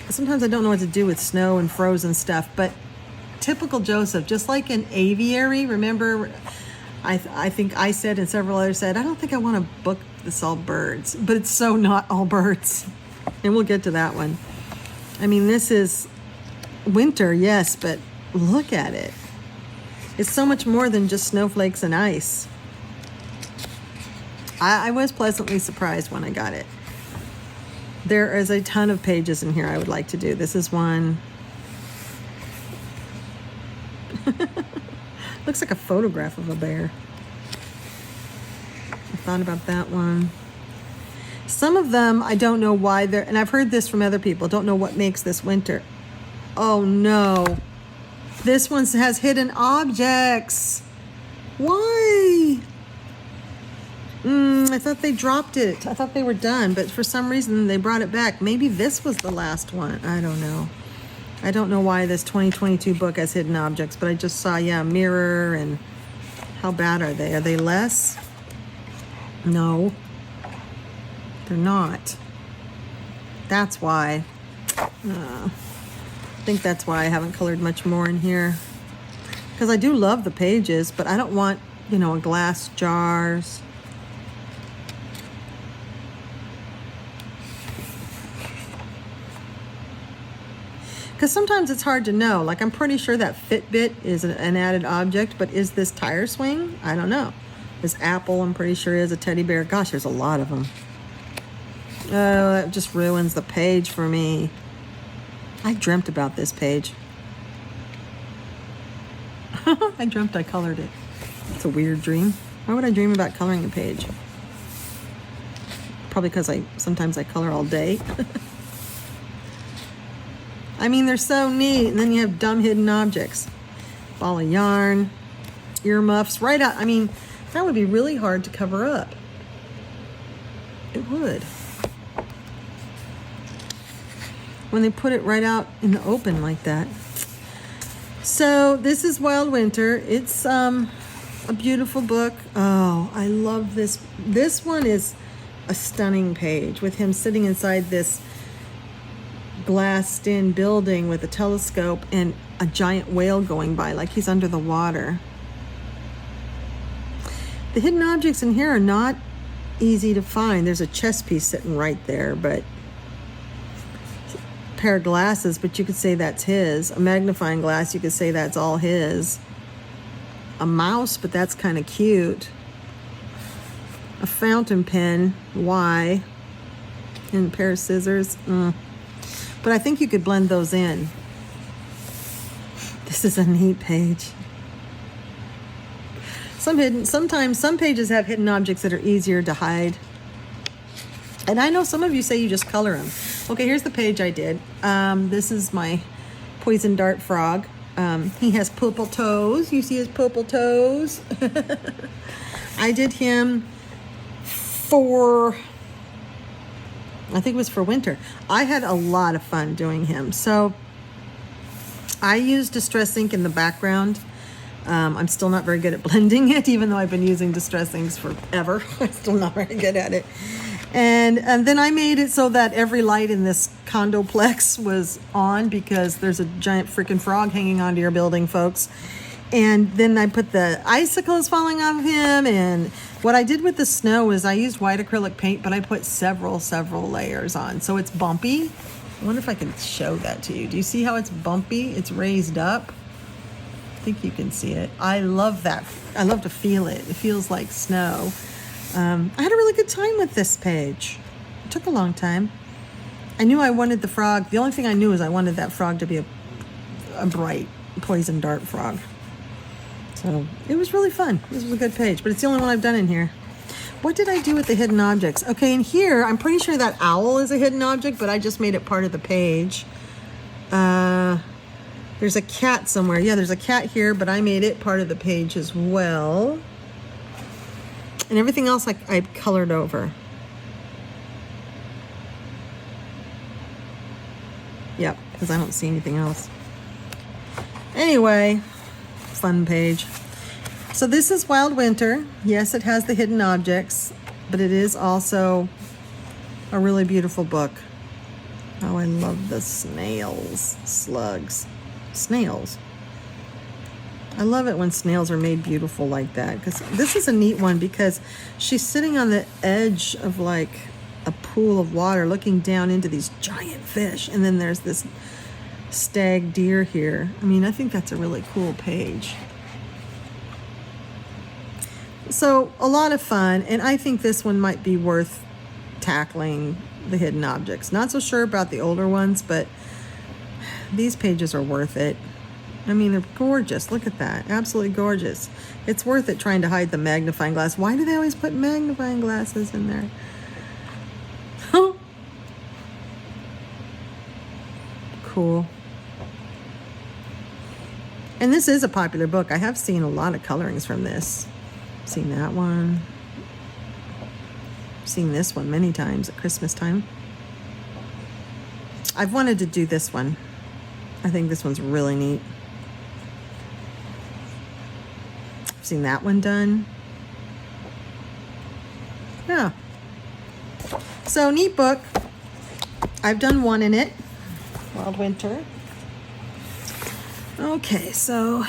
Sometimes I don't know what to do with snow and frozen stuff, but typical Joseph, just like an aviary, remember, I think I said and several others said, I don't think I want to book this all birds, but it's so not all birds. And we'll get to that one. I mean, this is winter, yes, but look at it. It's so much more than just snowflakes and ice. I was pleasantly surprised when I got it. There is a ton of pages in here I would like to do. This is one. Looks like a photograph of a bear. I thought about that one. Some of them, I don't know why they're, and I've heard this from other people, don't know what makes this winter. Oh no. This one has hidden objects. Why? I thought they dropped it. I thought they were done, but for some reason they brought it back. Maybe this was the last one. I don't know. I don't know why this 2022 book has hidden objects, but I just saw, yeah, mirror, and how bad are they? Are they less? No. They're not. That's why. I think that's why I haven't colored much more in here. Because I do love the pages, but I don't want, you know, glass jars. Because sometimes it's hard to know. Like, I'm pretty sure that Fitbit is an added object, but is this tire swing? I don't know. This apple, I'm pretty sure, is a teddy bear. Gosh, there's a lot of them. Oh, that just ruins the page for me. I dreamt about this page. I dreamt I colored it. It's a weird dream. Why would I dream about coloring a page? Probably because sometimes I color all day. I mean, they're so neat. And then you have dumb hidden objects. Ball of yarn, earmuffs, right out. I mean, that would be really hard to cover up. It would. When they put it right out in the open like that. So this is Wild Winter. It's a beautiful book. Oh, I love this. This one is a stunning page with him sitting inside this glassed-in building with a telescope and a giant whale going by like he's under the water. The hidden objects in here are not easy to find. There's a chess piece sitting right there, but a pair of glasses, but you could say that's his. A magnifying glass, you could say that's all his. A mouse, but that's kind of cute. A fountain pen, why? And a pair of scissors. But I think you could blend those in. This is a neat page. Sometimes some pages have hidden objects that are easier to hide. And I know some of you say you just color them. Okay, here's the page I did. This is my poison dart frog. He has purple toes. You see his purple toes? I did him for, I think it was for winter. I had a lot of fun doing him. So I used Distress ink in the background. I'm still not very good at blending it, even though I've been using Distress inks forever. I'm still not very good at it. And then I made it so that every light in this condoplex was on, because there's a giant freaking frog hanging onto your building, folks. And then I put the icicles falling off of him. And what I did with the snow is I used white acrylic paint, but I put several layers on. So it's bumpy. I wonder if I can show that to you. Do you see how it's bumpy? It's raised up. I think you can see it. I love that. I love to feel it. It feels like snow. I had a really good time with this page. It took a long time. I knew I wanted the frog. The only thing I knew is I wanted that frog to be a bright poison dart frog. So it was really fun. This was a good page, but it's the only one I've done in here. What did I do with the hidden objects? Okay, in here, I'm pretty sure that owl is a hidden object, but I just made it part of the page. There's a cat somewhere. Yeah, there's a cat here, but I made it part of the page as well. And everything else I colored over. Yep, because I don't see anything else. Anyway, fun page. So this is Wild Winter. Yes, it has the hidden objects, but it is also a really beautiful book. Oh, I love the snails, slugs, snails. I love it when snails are made beautiful like that, because this is a neat one because she's sitting on the edge of like a pool of water looking down into these giant fish, and then there's this stag deer here. I mean, I think that's a really cool page. So a lot of fun, and I think this one might be worth tackling, the hidden objects. Not so sure about the older ones, but these pages are worth it. I mean, they're gorgeous. Look at that. Absolutely gorgeous. It's worth it trying to hide the magnifying glass. Why do they always put magnifying glasses in there? Cool. And this is a popular book. I have seen a lot of colorings from this. Seen that one. Seen this one many times at Christmas time. I've wanted to do this one. I think this one's really neat. I've seen that one done. Yeah. So, neat book. I've done one in it. Wild Winter. Okay, so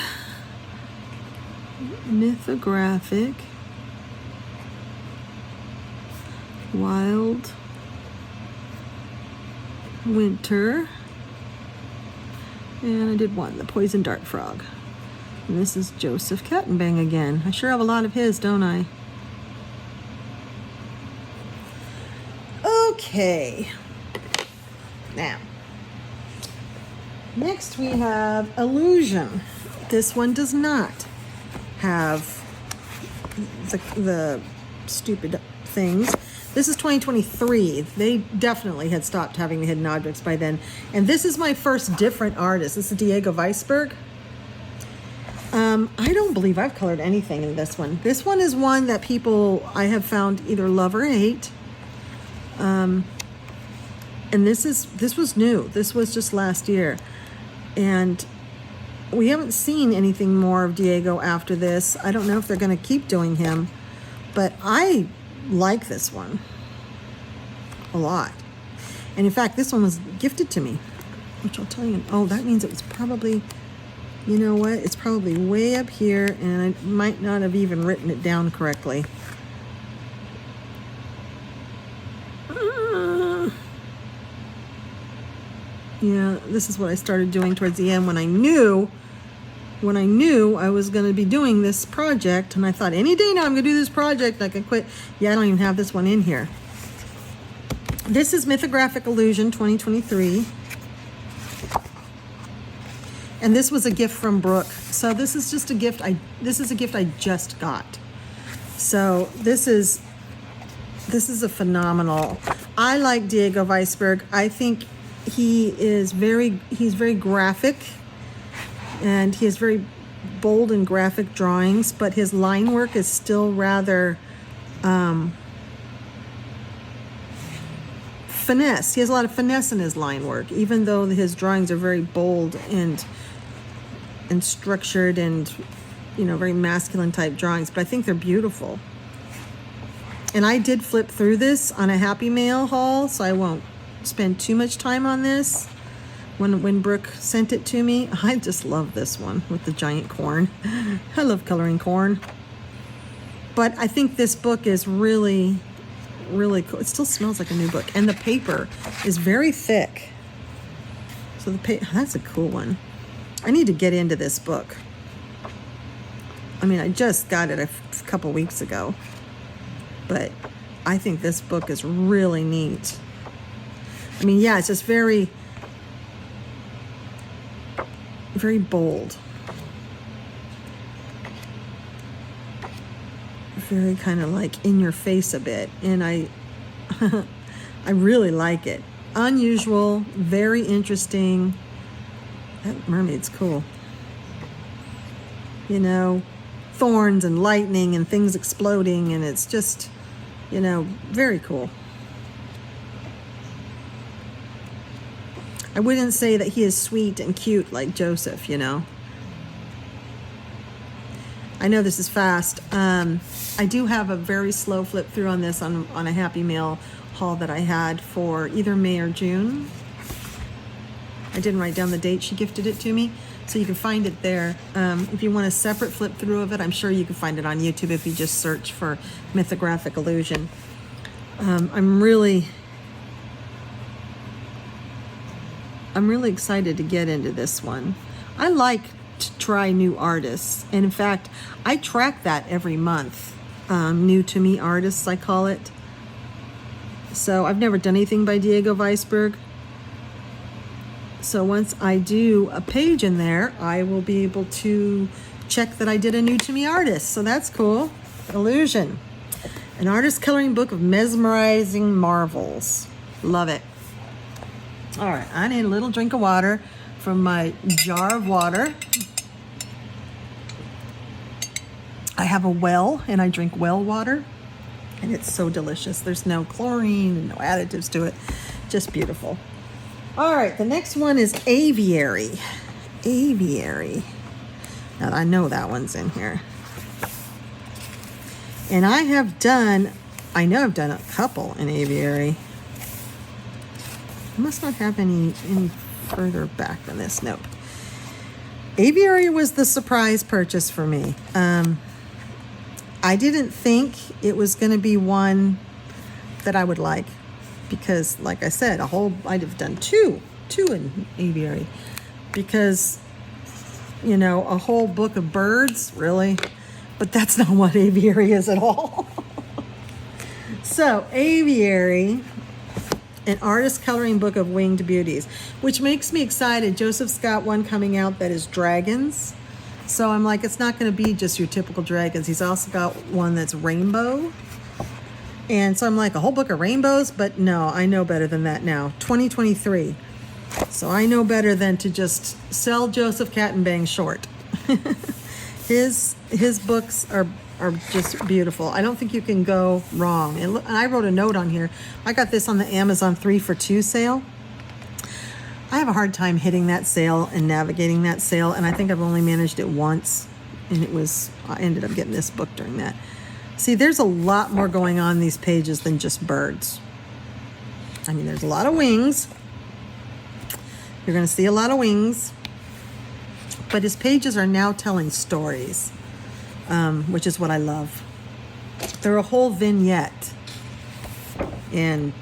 Mythographic, Wild Winter, and I did one, the Poison Dart Frog. And this is Joseph Kattenbang again. I sure have a lot of his, don't I? Okay. Now, next we have Illusion. This one does not have the stupid things. This is 2023. They definitely had stopped having the hidden objects by then. And this is my first different artist. This is Diego Weisberg. I don't believe I've colored anything in this one. This one is one that people I have found either love or hate. And this was new. This was just last year. And we haven't seen anything more of Diego after this. I don't know if they're going to keep doing him, but I like this one a lot. And in fact, this one was gifted to me, which I'll tell you. Oh, that means it was probably, you know what? It's probably way up here, and I might not have even written it down correctly. Yeah, this is what I started doing towards the end when I knew I was going to be doing this project, and I thought any day now I'm going to do this project, I can quit. Yeah, I don't even have this one in here. This is Mythographic Illusion 2023. And this was a gift from Brooke. So this is just a gift I just got. So this is a phenomenal. I like Diego Weisberg. I think he's very graphic, And he has very bold and graphic drawings, but his line work is still rather finesse. He has a lot of finesse in his line work, even though his drawings are very bold and structured and, you know, very masculine type drawings, but I think they're beautiful. And I did flip through this on a Happy Mail haul, so I won't spend too much time on this. When Brooke sent it to me, I just love this one with the giant corn. I love coloring corn. But I think this book is really, really cool. It still smells like a new book. And the paper is very thick. So that's a cool one. I need to get into this book. I mean, I just got it a couple weeks ago. But I think this book is really neat. I mean, yeah, it's just very, very bold. Very kind of like in your face a bit. And I really like it. Unusual, very interesting. That mermaid's cool. You know, thorns and lightning and things exploding, and it's just, you know, very cool. I wouldn't say that he is sweet and cute like Joseph, you know. I know this is fast. I do have a very slow flip through on this on a Happy Mail haul that I had for either May or June. I didn't write down the date she gifted it to me, so you can find it there. If you want a separate flip through of it, I'm sure you can find it on YouTube if you just search for Mythographic Illusion. I'm really excited to get into this one. I like to try new artists, and in fact, I track that every month. New to me artists, I call it. So I've never done anything by Diego Weisberg. So once I do a page in there, I will be able to check that I did a new to me artist. So that's cool. Illusion. An artist coloring book of mesmerizing marvels. Love it. All right, I need a little drink of water from my jar of water. I have a well, and I drink well water, and it's so delicious. There's no chlorine and no additives to it. Just beautiful. All right, the next one is Aviary. Aviary. Now, I know that one's in here. And I know I've done a couple in Aviary. I must not have any further back than this. Nope. Aviary was the surprise purchase for me. I didn't think it was going to be one that I would like because, like I said, I'd have done two in Aviary because, you know, a whole book of birds, really? But that's not what Aviary is at all. So, Aviary, an artist coloring book of winged beauties, which makes me excited. Joseph's got one coming out that is dragons. So I'm like, it's not going to be just your typical dragons. He's also got one that's rainbow. And so I'm like, a whole book of rainbows? But no, I know better than that now. 2023. So I know better than to just sell Joseph Cat and Bang short. His books are just beautiful. I don't think you can go wrong. And I wrote a note on here. I got this on the Amazon 3 for 2 sale. I have a hard time hitting that sale and navigating that sale, and I think I've only managed it once, and I ended up getting this book during that. See, there's a lot more going on in these pages than just birds. I mean, there's a lot of wings. You're going to see a lot of wings. But his pages are now telling stories, which is what I love. They're a whole vignette. And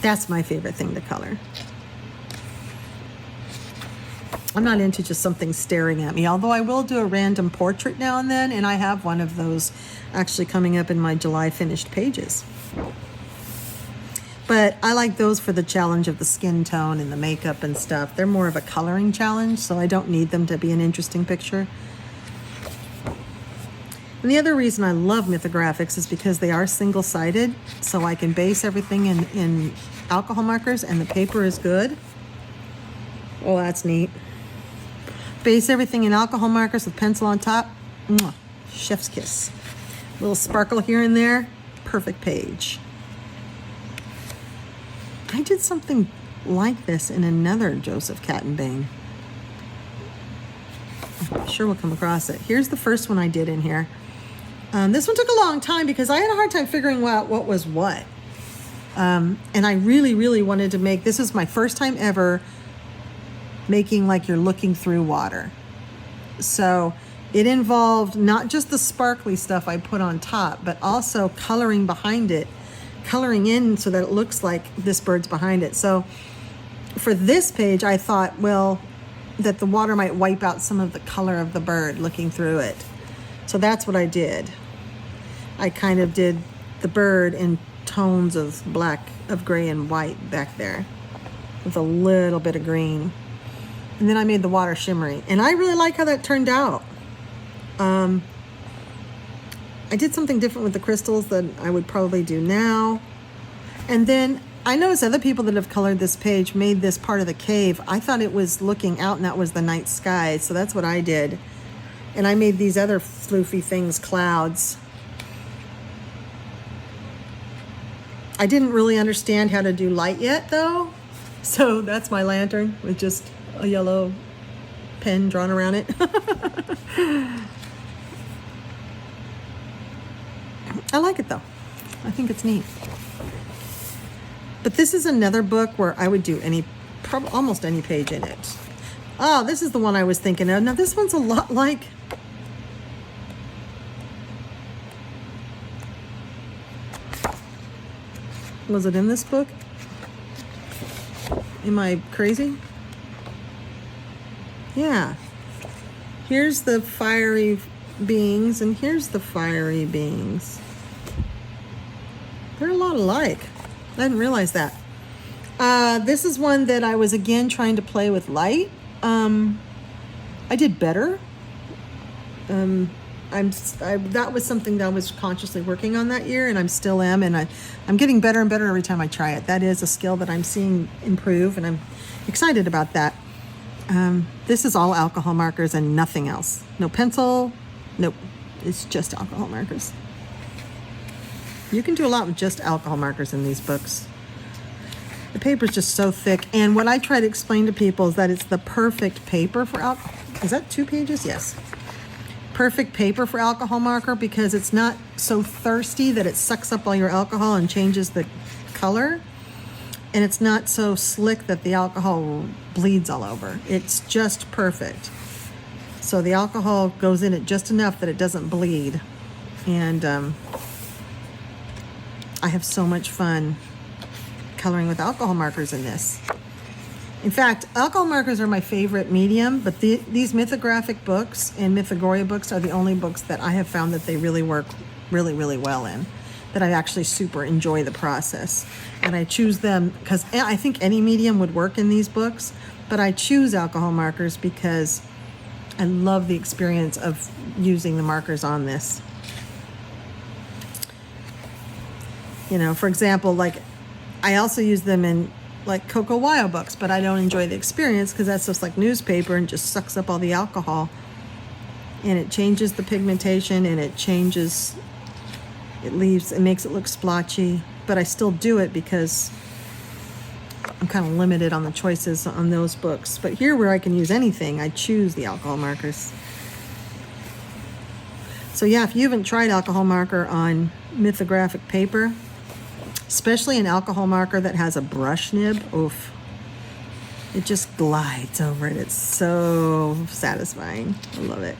that's my favorite thing to color. I'm not into just something staring at me, although I will do a random portrait now and then, and I have one of those actually coming up in my July finished pages. But I like those for the challenge of the skin tone and the makeup and stuff. They're more of a coloring challenge, so I don't need them to be an interesting picture. And the other reason I love Mythographics is because they are single-sided, so I can base everything in alcohol markers, and the paper is good. Well, that's neat. Base everything in alcohol markers with pencil on top. Mwah. Chef's kiss. Little sparkle here and there. Perfect page. I did something like this in another Joseph Cattenbane. I'm sure we'll come across it. Here's the first one I did in here. This one took a long time because I had a hard time figuring out what was what. And I really, really wanted to make, this was my first time ever making like you're looking through water. So it involved not just the sparkly stuff I put on top, but also coloring behind it, coloring in so that it looks like this bird's behind it. So for this page, I thought, well, that the water might wipe out some of the color of the bird looking through it. So that's what I did. I kind of did the bird in tones of black, of gray and white back there with a little bit of green. And then I made the water shimmery. And I really like how that turned out. I did something different with the crystals that I would probably do now. And then I noticed other people that have colored this page made this part of the cave. I thought it was looking out and that was the night sky. So that's what I did. And I made these other floofy things clouds. I didn't really understand how to do light yet though. So that's my lantern with just a yellow pen drawn around it. I like it though. I think it's neat. But this is another book where I would do almost any page in it. Oh, this is the one I was thinking of. Now this one's a lot like, was it in this book? Am I crazy? Yeah. Here's the fiery beings and here's the fiery beings. They're a lot alike. I didn't realize that. This is one that I was again trying to play with light. I did better. That was something that I was consciously working on that year, and I'm still am, and I'm getting better and better every time I try it. That is a skill that I'm seeing improve, and I'm excited about that. This is all alcohol markers and nothing else. No pencil. Nope. It's just alcohol markers. You can do a lot with just alcohol markers in these books. The paper's just so thick. And what I try to explain to people is that it's the perfect paper for alcohol. Is that 2 pages? Yes. Perfect paper for alcohol marker because it's not so thirsty that it sucks up all your alcohol and changes the color. And it's not so slick that the alcohol bleeds all over. It's just perfect. So the alcohol goes in it just enough that it doesn't bleed. And I have so much fun coloring with alcohol markers in this. In fact, alcohol markers are my favorite medium, but these Mythographic books and Mythogoria books are the only books that I have found that they really work really, really well in, that I actually super enjoy the process. And I choose them because I think any medium would work in these books, but I choose alcohol markers because I love the experience of using the markers on this. You know, for example, like I also use them in like Coco Wyo books, but I don't enjoy the experience because that's just like newspaper and just sucks up all the alcohol. And it changes the pigmentation and it makes it look splotchy. But I still do it because I'm kind of limited on the choices on those books. But here where I can use anything, I choose the alcohol markers. So yeah, if you haven't tried alcohol marker on Mythographic paper, especially an alcohol marker that has a brush nib, oof, it just glides over it. It's so satisfying. I love it.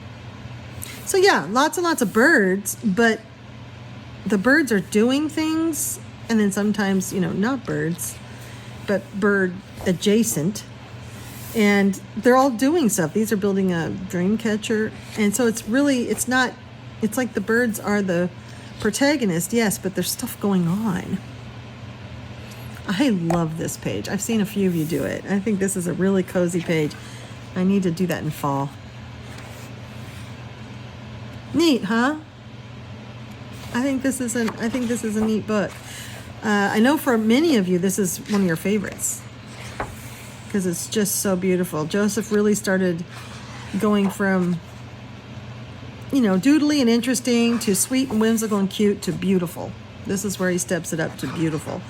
So yeah, lots and lots of birds, but the birds are doing things, and then sometimes, you know, not birds, but bird adjacent, and they're all doing stuff. These are building a dream catcher, and so it's like the birds are the protagonist, yes, but there's stuff going on. I love this page. I've seen a few of you do it. I think this is a really cozy page. I need to do that in fall. Neat, huh? I think this is a neat book. I know for many of you, this is one of your favorites because it's just so beautiful. Joseph really started going from, you know, doodly and interesting to sweet and whimsical and cute to beautiful. This is where he steps it up to beautiful.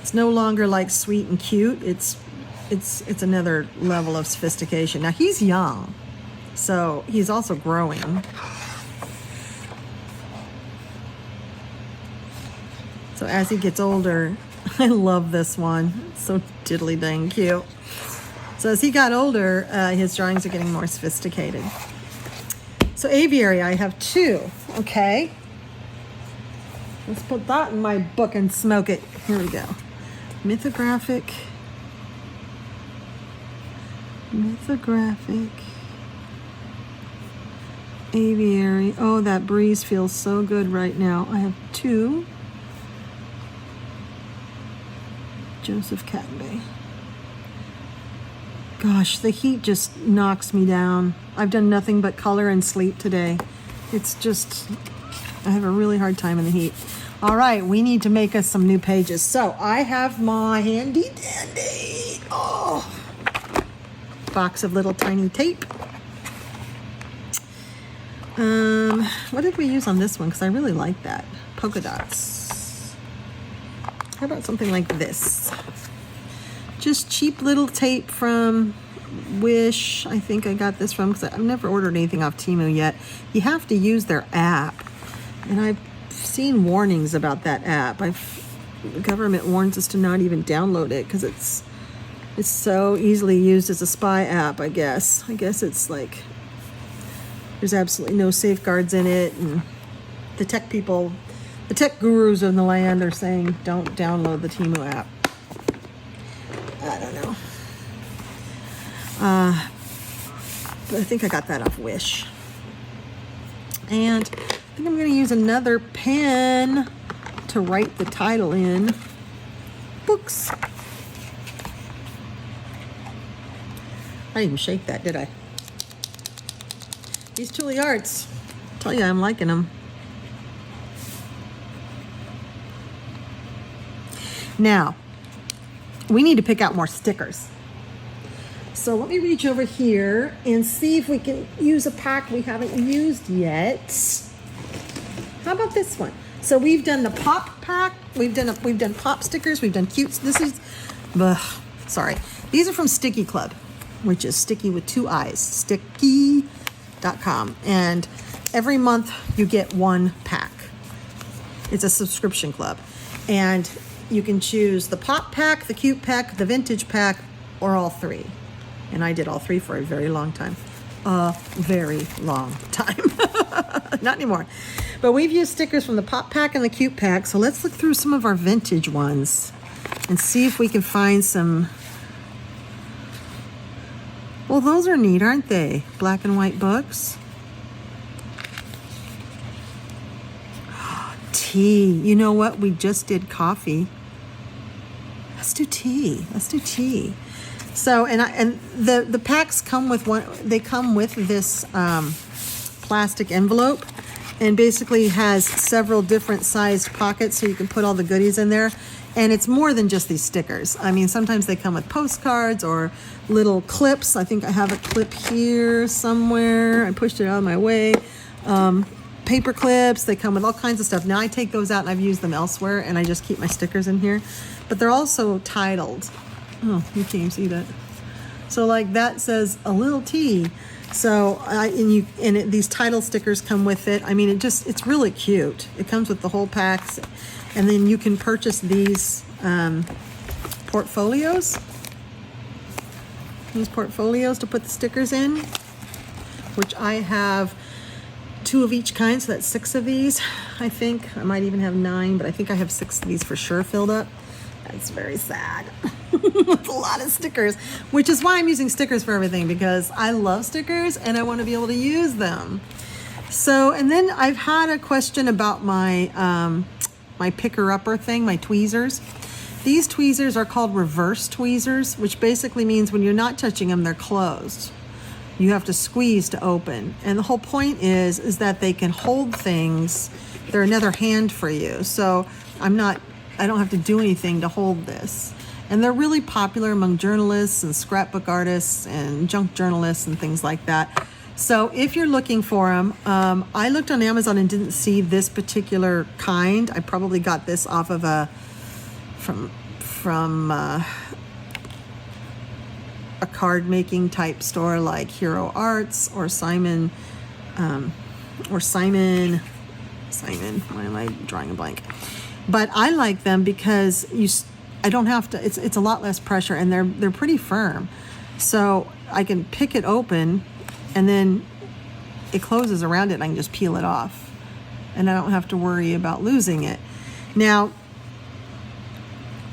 It's no longer like sweet and cute. It's another level of sophistication. Now he's young, so he's also growing. So as he gets older, I love this one. It's so diddly dang cute. So as he got older, his drawings are getting more sophisticated. So aviary, I have 2. Okay. Let's put that in my book and smoke it. Here we go. Mythographic. Aviary. Oh, that breeze feels so good right now. I have 2. Joseph Cattenbay. Gosh, the heat just knocks me down. I've done nothing but color and sleep today. It's just, I have a really hard time in the heat. All right, we need to make us some new pages. So I have my handy dandy, box of little tiny tape. What did we use on this one? Because I really like that. Polka dots. How about something like this? Just cheap little tape from Wish. I think I got this from, because I've never ordered anything off Temu yet. You have to use their app. And I've seen warnings about that app. The government warns us to not even download it because it's so easily used as a spy app, I guess. I guess it's like there's absolutely no safeguards in it, and the tech people, the tech gurus in the land are saying don't download the Temu app. I don't know. But I think I got that off Wish. And I think I'm going to use another pen to write the title in. Books. I didn't even shake that, did I? These Tule Arts. I tell you, I'm liking them. Now, we need to pick out more stickers. So let me reach over here and see if we can use a pack we haven't used yet. How about this one? So we've done the pop pack. We've done pop stickers. We've done cute. Sorry. These are from Sticky Club, which is sticky with 2 I's. Sticky.com. And every month you get 1 pack. It's a subscription club. And you can choose the pop pack, the cute pack, the vintage pack, or all 3. And I did all 3 for a very long time. A very long time. Not anymore. But we've used stickers from the pop pack and the cute pack. So let's look through some of our vintage ones and see if we can find some. Well, those are neat, aren't they? Black and white books. Tea. You know what? We just did coffee. Let's do tea. So, and the packs come with one. They come with this plastic envelope, and basically has several different sized pockets, so you can put all the goodies in there. And it's more than just these stickers. I mean, sometimes they come with postcards or little clips. I think I have a clip here somewhere. I pushed it out of my way. Paper clips. They come with all kinds of stuff. Now I take those out and I've used them elsewhere, and I just keep my stickers in here. But they're also titled. Oh, you can't even see that. So like that says a little tea. So these title stickers come with it. I mean, it's really cute. It comes with the whole packs, and then you can purchase these portfolios. These portfolios to put the stickers in, which I have 2 of each kind, so that's 6 of these. I think I might even have 9, but I think I have 6 of these for sure filled up. That's very sad. It's a lot of stickers, which is why I'm using stickers for everything, because I love stickers and I want to be able to use them. So, and then I've had a question about my my picker-upper thing, my tweezers. These tweezers are called reverse tweezers, which basically means when you're not touching them, they're closed. You have to squeeze to open. And the whole point is that they can hold things. They're another hand for you. So I don't have to do anything to hold this. And they're really popular among journalists and scrapbook artists and junk journalists and things like that. So if you're looking for them, I looked on Amazon and didn't see this particular kind. I probably got this off of from a card making type store like Hero Arts or Simon. Why am I drawing a blank? But I like them because I don't have to. It's a lot less pressure, and they're pretty firm, so I can pick it open, and then it closes around it, and I can just peel it off, and I don't have to worry about losing it. Now,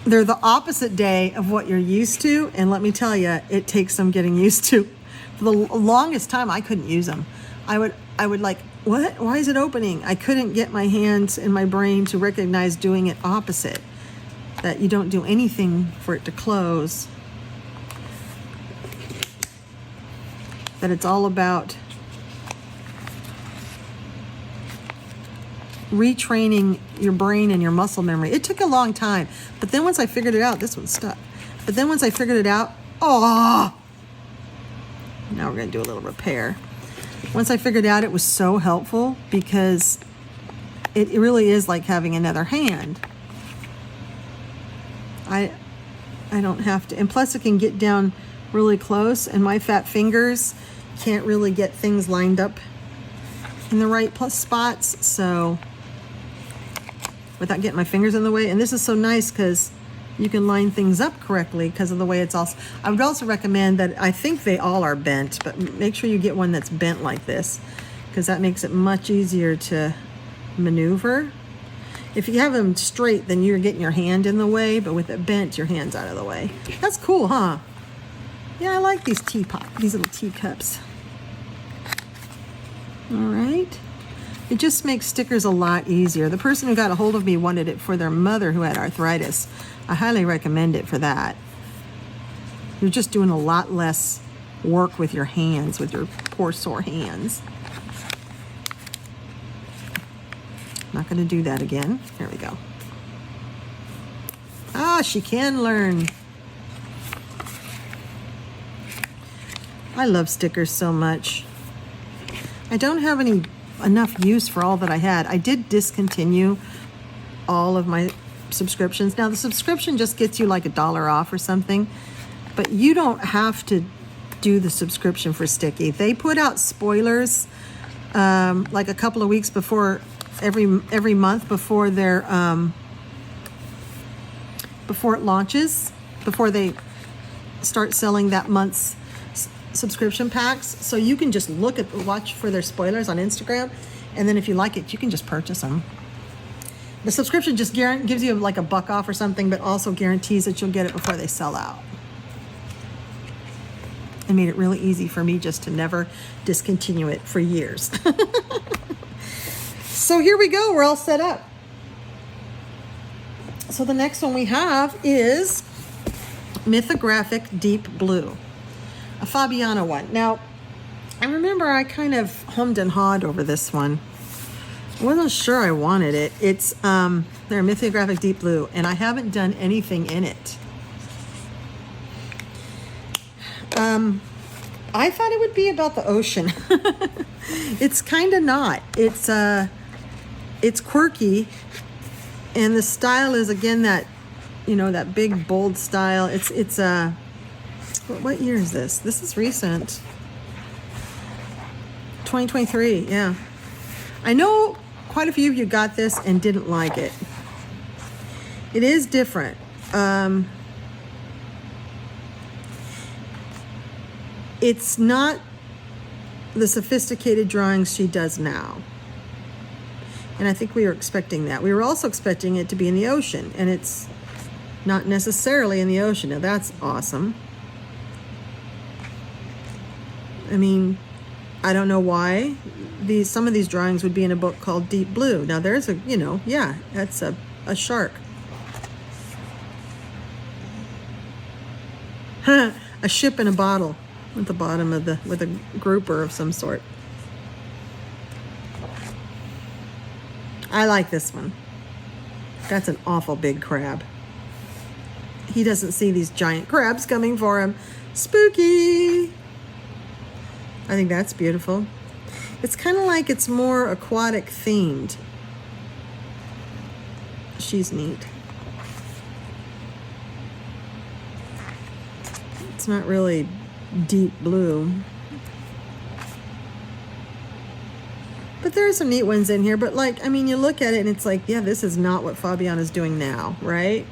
they're the opposite day of what you're used to, and let me tell you, it takes some getting used to. For the longest time, I couldn't use them. I would like, what? Why is it opening? I couldn't get my hands and my brain to recognize doing it opposite, that you don't do anything for it to close, that it's all about retraining your brain and your muscle memory. It took a long time, but then once I figured it out, this one's stuck. But then once I figured it out, now we're gonna do a little repair. Once I figured out, it was so helpful because it really is like having another hand. I don't have to, and plus it can get down really close, and my fat fingers can't really get things lined up in the right spots, so without getting my fingers in the way. And this is so nice because you can line things up correctly because of the way it's also. I would also recommend that, I think they all are bent, but make sure you get one that's bent like this, because that makes it much easier to maneuver. If you have them straight, then you're getting your hand in the way, but with it bent, your hand's out of the way. That's cool, huh? Yeah, I like these these little teacups. All right. It just makes stickers a lot easier. The person who got a hold of me wanted it for their mother who had arthritis. I highly recommend it for that. You're just doing a lot less work with your hands, with your poor sore hands. Not going to do that again. There we go. Ah, she can learn. I love stickers so much. I don't have enough use for all that I had. I did discontinue all of my subscriptions. Now the subscription just gets you like $1 off or something, but you don't have to do the subscription for Sticky. They put out spoilers like a couple of weeks before, every month before their before it launches, before they start selling that month's subscription packs. So you can just watch for their spoilers on Instagram, and then if you like it, you can just purchase them. The subscription just gives you like $1 off or something, but also guarantees that you'll get it before they sell out. It made it really easy for me just to never discontinue it for years. So here we go, we're all set up. So the next one we have is Mythographic Deep Blue, a Fabiana one. Now, I remember I kind of hummed and hawed over this one. I wasn't sure I wanted it. It's their Mythographic Deep Blue, and I haven't done anything in it. I thought it would be about the ocean. It's kind of not. It's quirky, and the style is again that, that big bold style. It's what year is this? This is recent. 2023, yeah. I know quite a few of you got this and didn't like it. It is different. It's not the sophisticated drawings she does now. And I think we were expecting that. We were also expecting it to be in the ocean, and it's not necessarily in the ocean. Now that's awesome. I mean, I don't know why some of these drawings would be in a book called Deep Blue. Now there's that's a shark. A ship in a bottle at the bottom of with a grouper of some sort. I like this one. That's an awful big crab. He doesn't see these giant crabs coming for him. Spooky. I think that's beautiful. It's kind of like it's more aquatic themed. She's neat. It's not really deep blue. But there are some neat ones in here. But like, I mean, you look at it and it's like, yeah, this is not what Fabiana's doing now, right?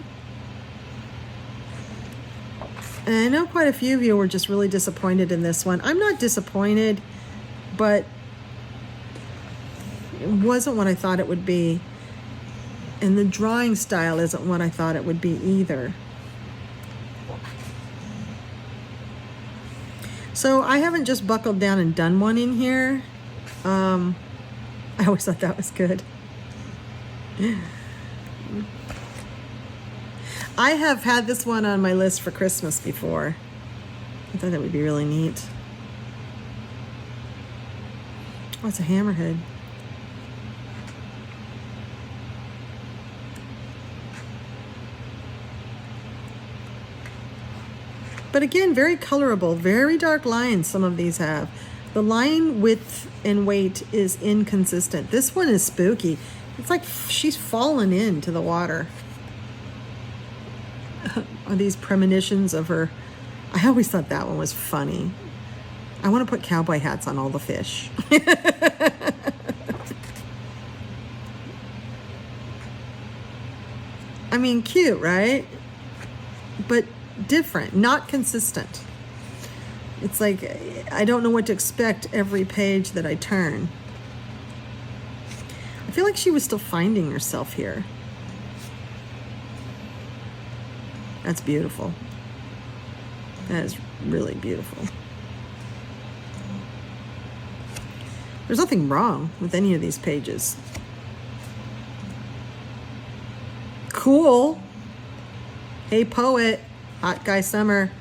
And I know quite a few of you were just really disappointed in this one. I'm not disappointed, but it wasn't what I thought it would be. And the drawing style isn't what I thought it would be either. So I haven't just buckled down and done one in here. I always thought that was good. I have had this one on my list for Christmas before. I thought that would be really neat. Oh, it's a hammerhead. But again, very colorable, very dark lines some of these have. The line width and weight is inconsistent. This one is spooky. It's like she's fallen into the water. Are these premonitions of her? I always thought that one was funny. I want to put cowboy hats on all the fish. I mean, cute, right? But different, not consistent. It's like, I don't know what to expect every page that I turn. I feel like she was still finding herself here. That's beautiful. That is really beautiful. There's nothing wrong with any of these pages. Cool. Hey, poet. Hot guy summer.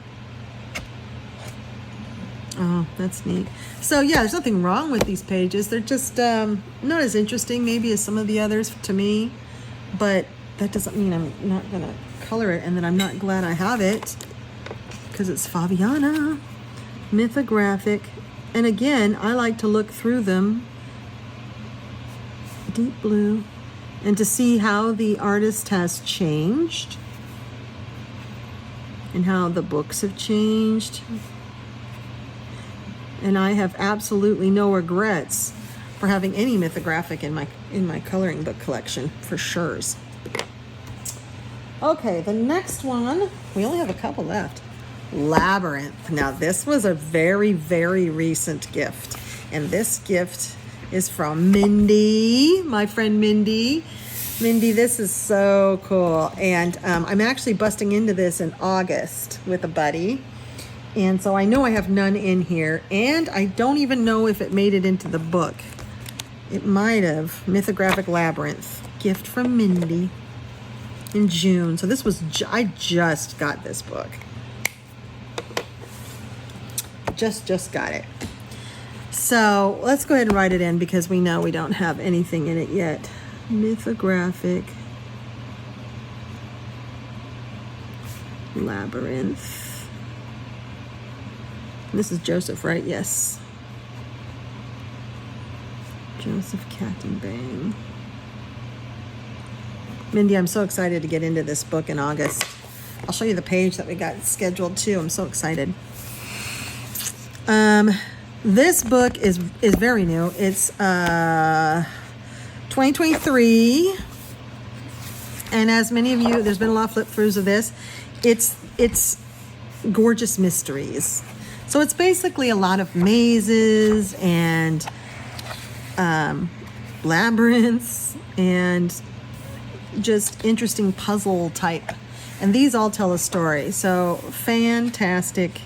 Oh, that's neat. So yeah, there's nothing wrong with these pages. They're just not as interesting maybe as some of the others to me, but that doesn't mean I'm not gonna color it and that I'm not glad I have it, because it's Fabiana Mythographic. And again, I like to look through them, deep blue, and to see how the artist has changed and how the books have changed. And I have absolutely no regrets for having any Mythographic in my coloring book collection, for sure. Okay, the next one, we only have a couple left. Labyrinth. Now this was a very, very recent gift. And this gift is from Mindy, my friend Mindy. Mindy, this is so cool. And I'm actually busting into this in August with a buddy. And so I know I have none in here. And I don't even know if it made it into the book. It might have. Mythographic Labyrinth. Gift from Mindy in June. So this was, I just got this book. Just got it. So let's go ahead and write it in because we know we don't have anything in it yet. Mythographic Labyrinth. This is Joseph, right? Yes. Joseph Kattenbang. Mindy, I'm so excited to get into this book in August. I'll show you the page that we got scheduled too. I'm so excited. This book is very new. It's 2023, and as many of you, there's been a lot of flip throughs of this. It's Gorgeous Mysteries. So it's basically a lot of mazes and labyrinths and just interesting puzzle type. And these all tell a story. So fantastic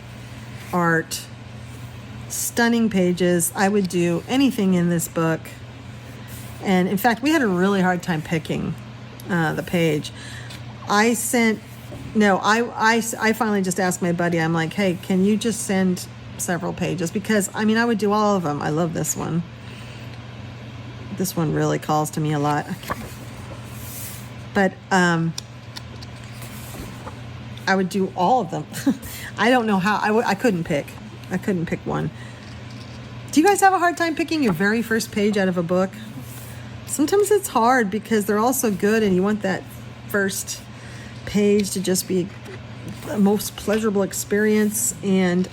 art, stunning pages. I would do anything in this book. And in fact, we had a really hard time picking the page. I finally just asked my buddy, I'm like, hey, can you just send several pages? Because, I mean, I would do all of them. I love this one. This one really calls to me a lot. But I would do all of them. I don't know how. I couldn't pick. I couldn't pick one. Do you guys have a hard time picking your very first page out of a book? Sometimes it's hard because they're all so good and you want that first page to just be the most pleasurable experience. And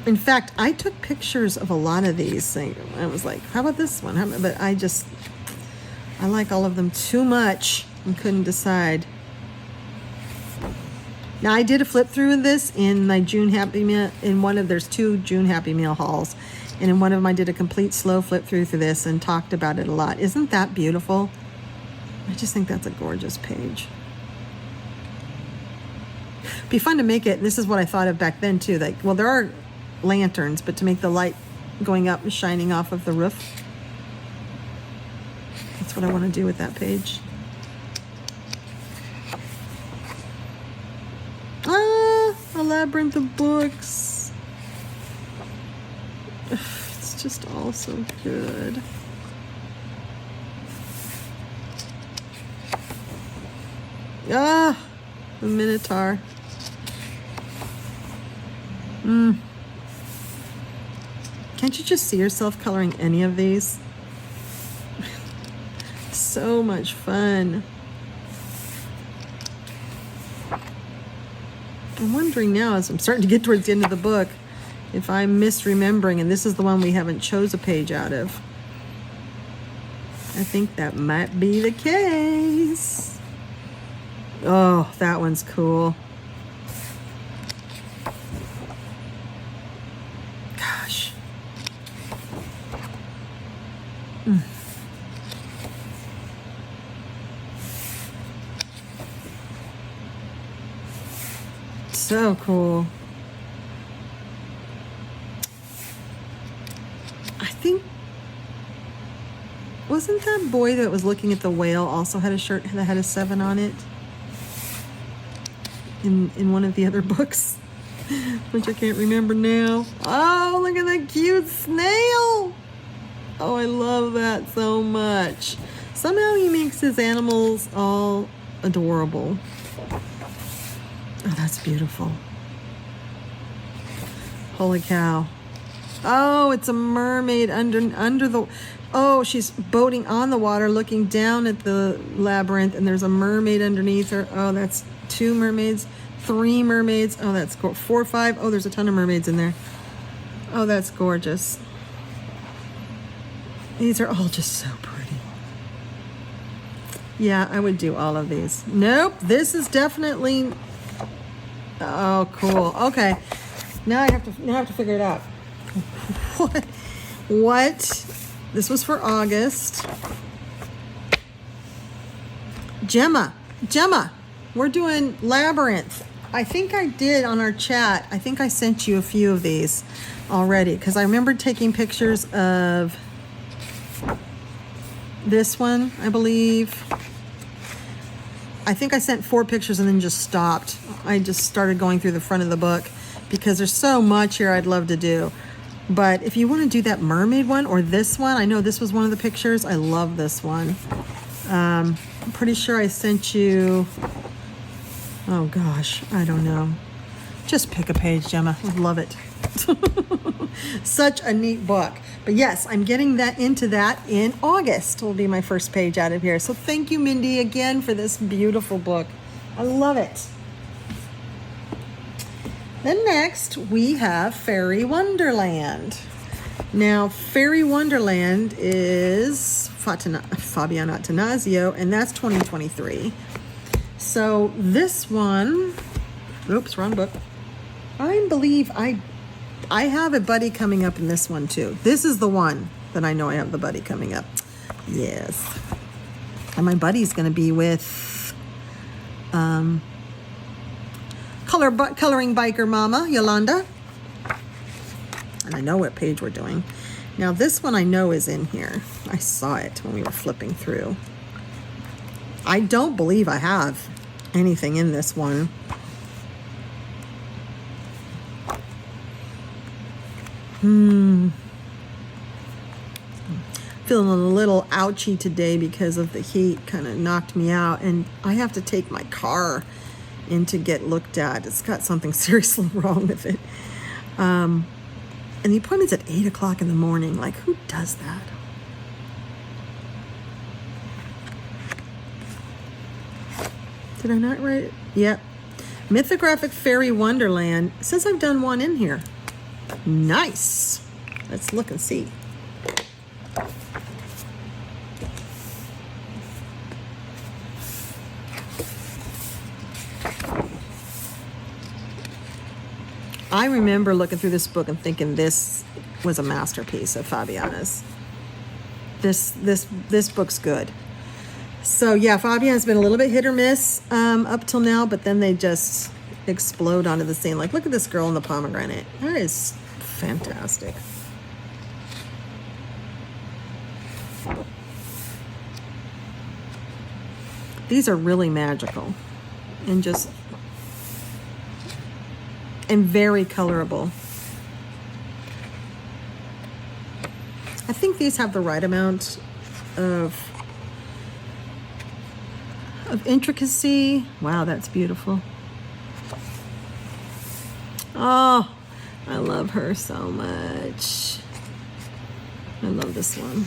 in fact, I took pictures of a lot of these things. I was like, how about this one? But I like all of them too much and couldn't decide. Now, I did a flip through of this in my June Happy Meal, there's 2 June Happy Meal hauls. And in one of them, I did a complete slow flip through this and talked about it a lot. Isn't that beautiful? I just think that's a gorgeous page. Be fun to make it. This is what I thought of back then too. Like, well, there are lanterns, but to make the light going up and shining off of the roof. That's what I want to do with that page. A labyrinth of books. It's just all so good. The Minotaur. Can't you just see yourself coloring any of these? So much fun. I'm wondering now, as I'm starting to get towards the end of the book, if I'm misremembering, and this is the one we haven't chose a page out of. I think that might be the case. Oh, that one's cool. Gosh. So cool. I think, wasn't that boy that was looking at the whale also had a shirt that had a 7 on it? In one of the other books, which I can't remember now. Oh, look at that cute snail. Oh, I love that so much. Somehow he makes his animals all adorable. Oh, that's beautiful. Holy cow. Oh, it's a mermaid under the... Oh, she's boating on the water looking down at the labyrinth, and there's a mermaid underneath her. Oh, that's 2 mermaids, 3 mermaids. Oh, that's cool. 4, 5. Oh, there's a ton of mermaids in there. Oh, that's gorgeous. These are all just so pretty. Yeah, I would do all of these. Nope, this is definitely... Oh, cool. Okay, now I have to figure it out. What? This was for August. Gemma, we're doing Labyrinth. I think I did on our chat. I think I sent you a few of these already because I remember taking pictures of this one, I believe. I think I sent 4 pictures and then just stopped. I just started going through the front of the book because there's so much here I'd love to do. But if you want to do that mermaid one or this one, I know this was one of the pictures. I love this one. I'm pretty sure I sent you, oh gosh, I don't know. Just pick a page, Gemma. I love it. Such a neat book. But yes, I'm getting that into that in August will be my first page out of here. So thank you, Mindy, again for this beautiful book. I love it. Then next we have Fairy Wonderland. Now, Fairy Wonderland is Fabiana Attanasio, and that's 2023. So this one, oops, wrong book. I believe I have a buddy coming up in this one too. This is the one that I know I have the buddy coming up. Yes. And my buddy's going to be with coloring biker mama, Yolanda. And I know what page we're doing. Now this one I know is in here. I saw it when we were flipping through. I don't believe I have anything in this one. Feeling a little ouchy today because of the heat. Kind of knocked me out, and I have to take my car in to get looked at. It's got something seriously wrong with it. And the appointment's at 8 o'clock in the morning. Like, who does that? Did I not write it? Yep. Mythographic Fairy Wonderland. It says I've done one in here. Nice. Let's look and see. I remember looking through this book and thinking this was a masterpiece of Fabiana's. This book's good. So yeah, Fabiana's been a little bit hit or miss up till now, but then they just explode onto the scene. Like, look at this girl in the pomegranate. That is fantastic. These are really magical and very colorable. I think these have the right amount of intricacy. Wow, that's beautiful. Oh, I love her so much. I love this one.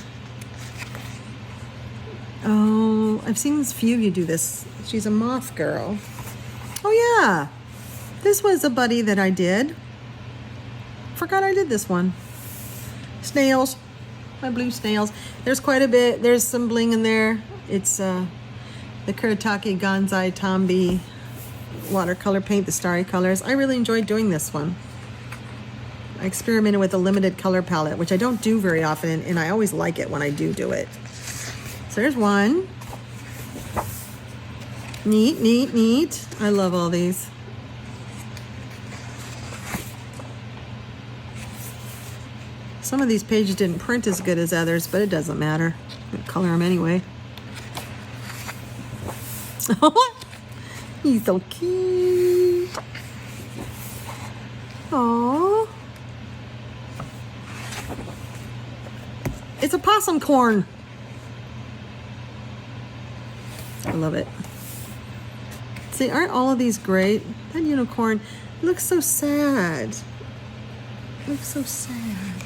Oh, I've seen a few of you do this. She's a moth girl. Oh yeah, this was a buddy that I did. Forgot I did this one. Snails, my blue snails. There's quite a bit. There's some bling in there. It's the Kuretake Ganzai Tambi watercolor paint, the starry colors. I really enjoyed doing this one. I experimented with a limited color palette, which I don't do very often, and I always like it when I do it. So there's one. Neat, neat, neat. I love all these. Some of these pages didn't print as good as others, but it doesn't matter. I color them anyway. He's so cute. Aww. It's a possum corn. I love it. See, aren't all of these great? That unicorn looks so sad. Looks so sad.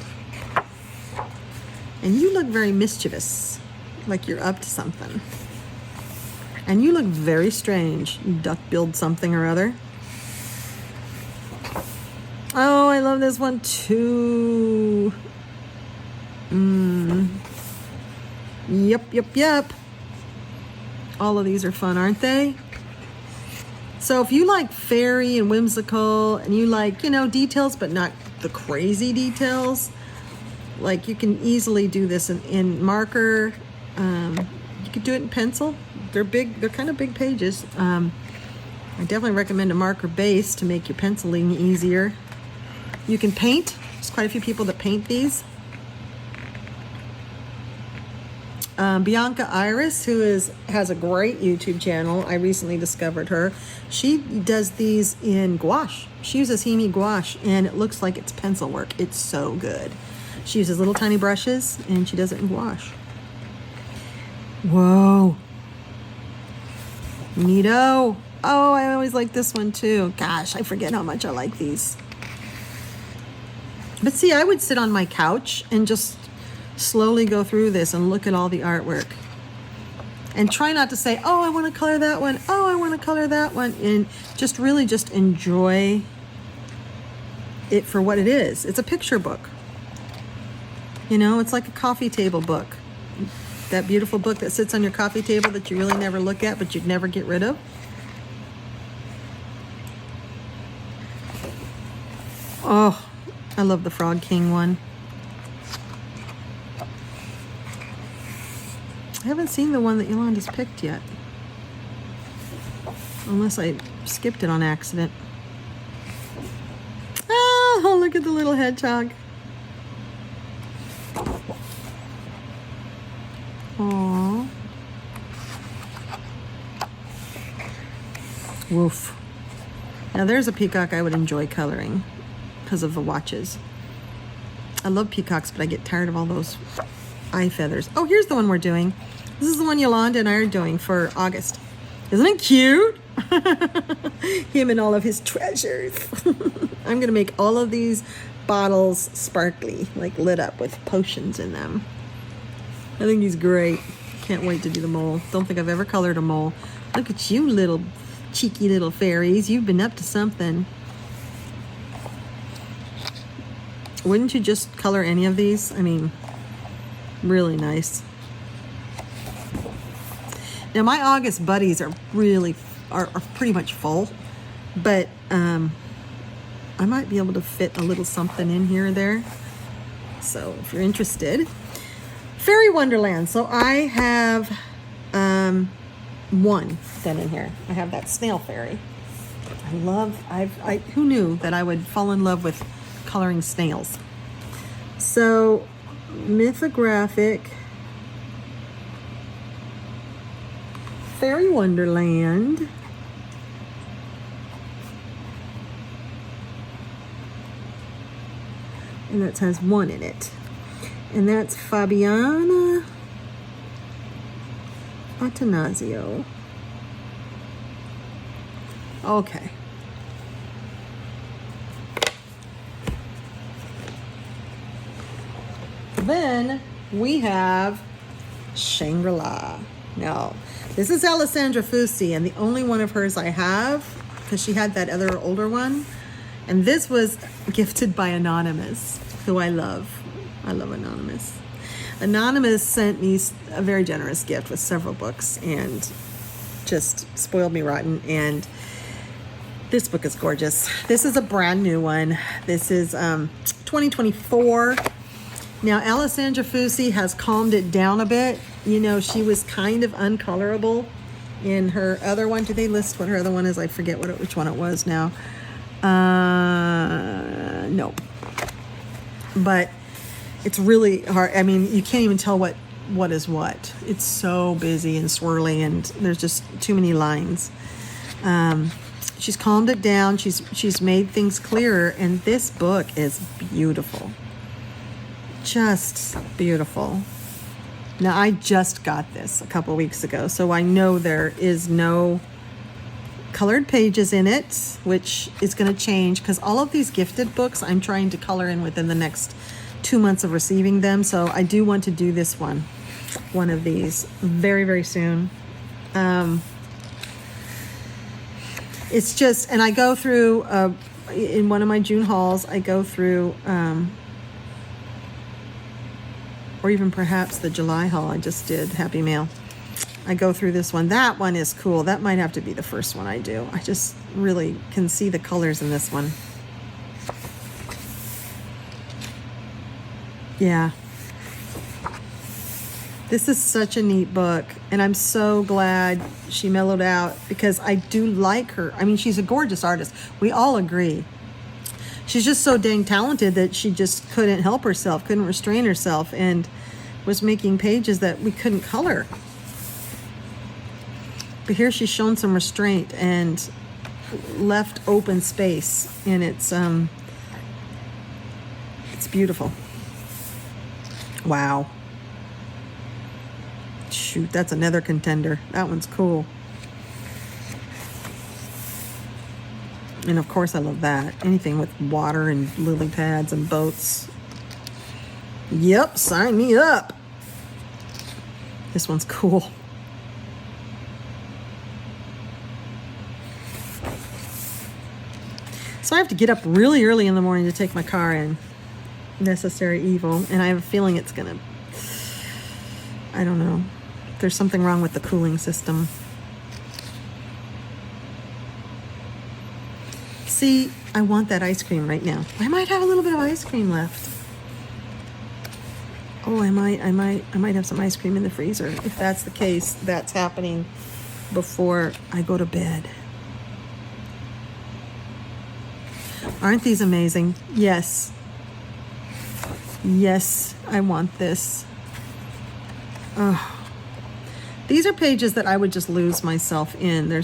And you look very mischievous, like you're up to something. And you look very strange. You duck-billed something or other. Oh, I love this one too. Yep. All of these are fun, aren't they? So if you like fairy and whimsical, and you like, details, but not the crazy details, like you can easily do this in marker. You could do it in pencil. They're big. They're kind of big pages. I definitely recommend a marker base to make your penciling easier. You can paint. There's quite a few people that paint these. Bianca Iris, who has a great YouTube channel. I recently discovered her. She does these in gouache. She uses Himi gouache, and it looks like it's pencil work. It's so good. She uses little tiny brushes, and she does it in gouache. Whoa. Neato. Oh, I always like this one too. Gosh, I forget how much I like these. But see, I would sit on my couch and just slowly go through this and look at all the artwork. And try not to say, oh, I want to color that one. Oh, I want to color that one. And just really just enjoy it for what it is. It's a picture book. It's like a coffee table book. That beautiful book that sits on your coffee table that you really never look at, but you'd never get rid of. Oh, I love the Frog King one. I haven't seen the one that Yolanda's picked yet. Unless I skipped it on accident. Oh, look at the little hedgehog. Aww. Woof. Now there's a peacock I would enjoy coloring because of the watches. I love peacocks, but I get tired of all those eye feathers. Oh, here's the one we're doing. This is the one Yolanda and I are doing for August. Isn't it cute? Him and all of his treasures. I'm gonna make all of these bottles sparkly, like lit up with potions in them. I think he's great. Can't wait to do the mole. Don't think I've ever colored a mole. Look at you, little cheeky little fairies. You've been up to something. Wouldn't you just color any of these? I mean, really nice. Now my August buddies are really are pretty much full, but I might be able to fit a little something in here or there. So if you're interested, Fairy Wonderland. So I have one done in here. I have that snail fairy. Who knew that I would fall in love with coloring snails? So Mythographic Fairy Wonderland. And that has one in it. And that's Fabiana Attanasio. Okay. Then we have Shangri-La. Now, this is Alessandra Fusi, and the only one of hers I have, because she had that other older one. And this was gifted by Anonymous, who I love. I love Anonymous. Anonymous sent me a very generous gift with several books and just spoiled me rotten. And this book is gorgeous. This is a brand new one. This is 2024. Now, Alessandra Fusi has calmed it down a bit. You know, she was kind of uncolorable in her other one. Do they list what her other one is? I forget which one it was now. No. But it's really hard. I mean, you can't even tell what is what. It's so busy and swirly, and there's just too many lines. She's calmed it down. She's made things clearer, and this book is beautiful. Just beautiful. Now, I just got this a couple weeks ago, so I know there is no colored pages in it, which is going to change because all of these gifted books I'm trying to color in within the next 2 months of receiving them. So I do want to do this one of these very, very soon. It's just, and I go through, in one of my June hauls, I go through, or even perhaps the July haul I just did, Happy Mail. I go through this one. That one is cool. That might have to be the first one I do. I just really can see the colors in this one. Yeah. This is such a neat book, and I'm so glad she mellowed out because I do like her. I mean, she's a gorgeous artist. We all agree. She's just so dang talented that she just couldn't help herself, couldn't restrain herself, and was making pages that we couldn't color. But here she's shown some restraint and left open space, and it's beautiful. Wow. Shoot, that's another contender. That one's cool. And of course I love that. Anything with water and lily pads and boats. Yep, sign me up. This one's cool. So I have to get up really early in the morning to take my car in. Necessary evil. And I have a feeling it's gonna, I don't know. There's something wrong with the cooling system. See, I want that ice cream right now. I might have a little bit of ice cream left. Oh, I might have some ice cream in the freezer. If that's the case, that's happening before I go to bed. Aren't these amazing? Yes. Yes, I want this. Oh. These are pages that I would just lose myself in. Now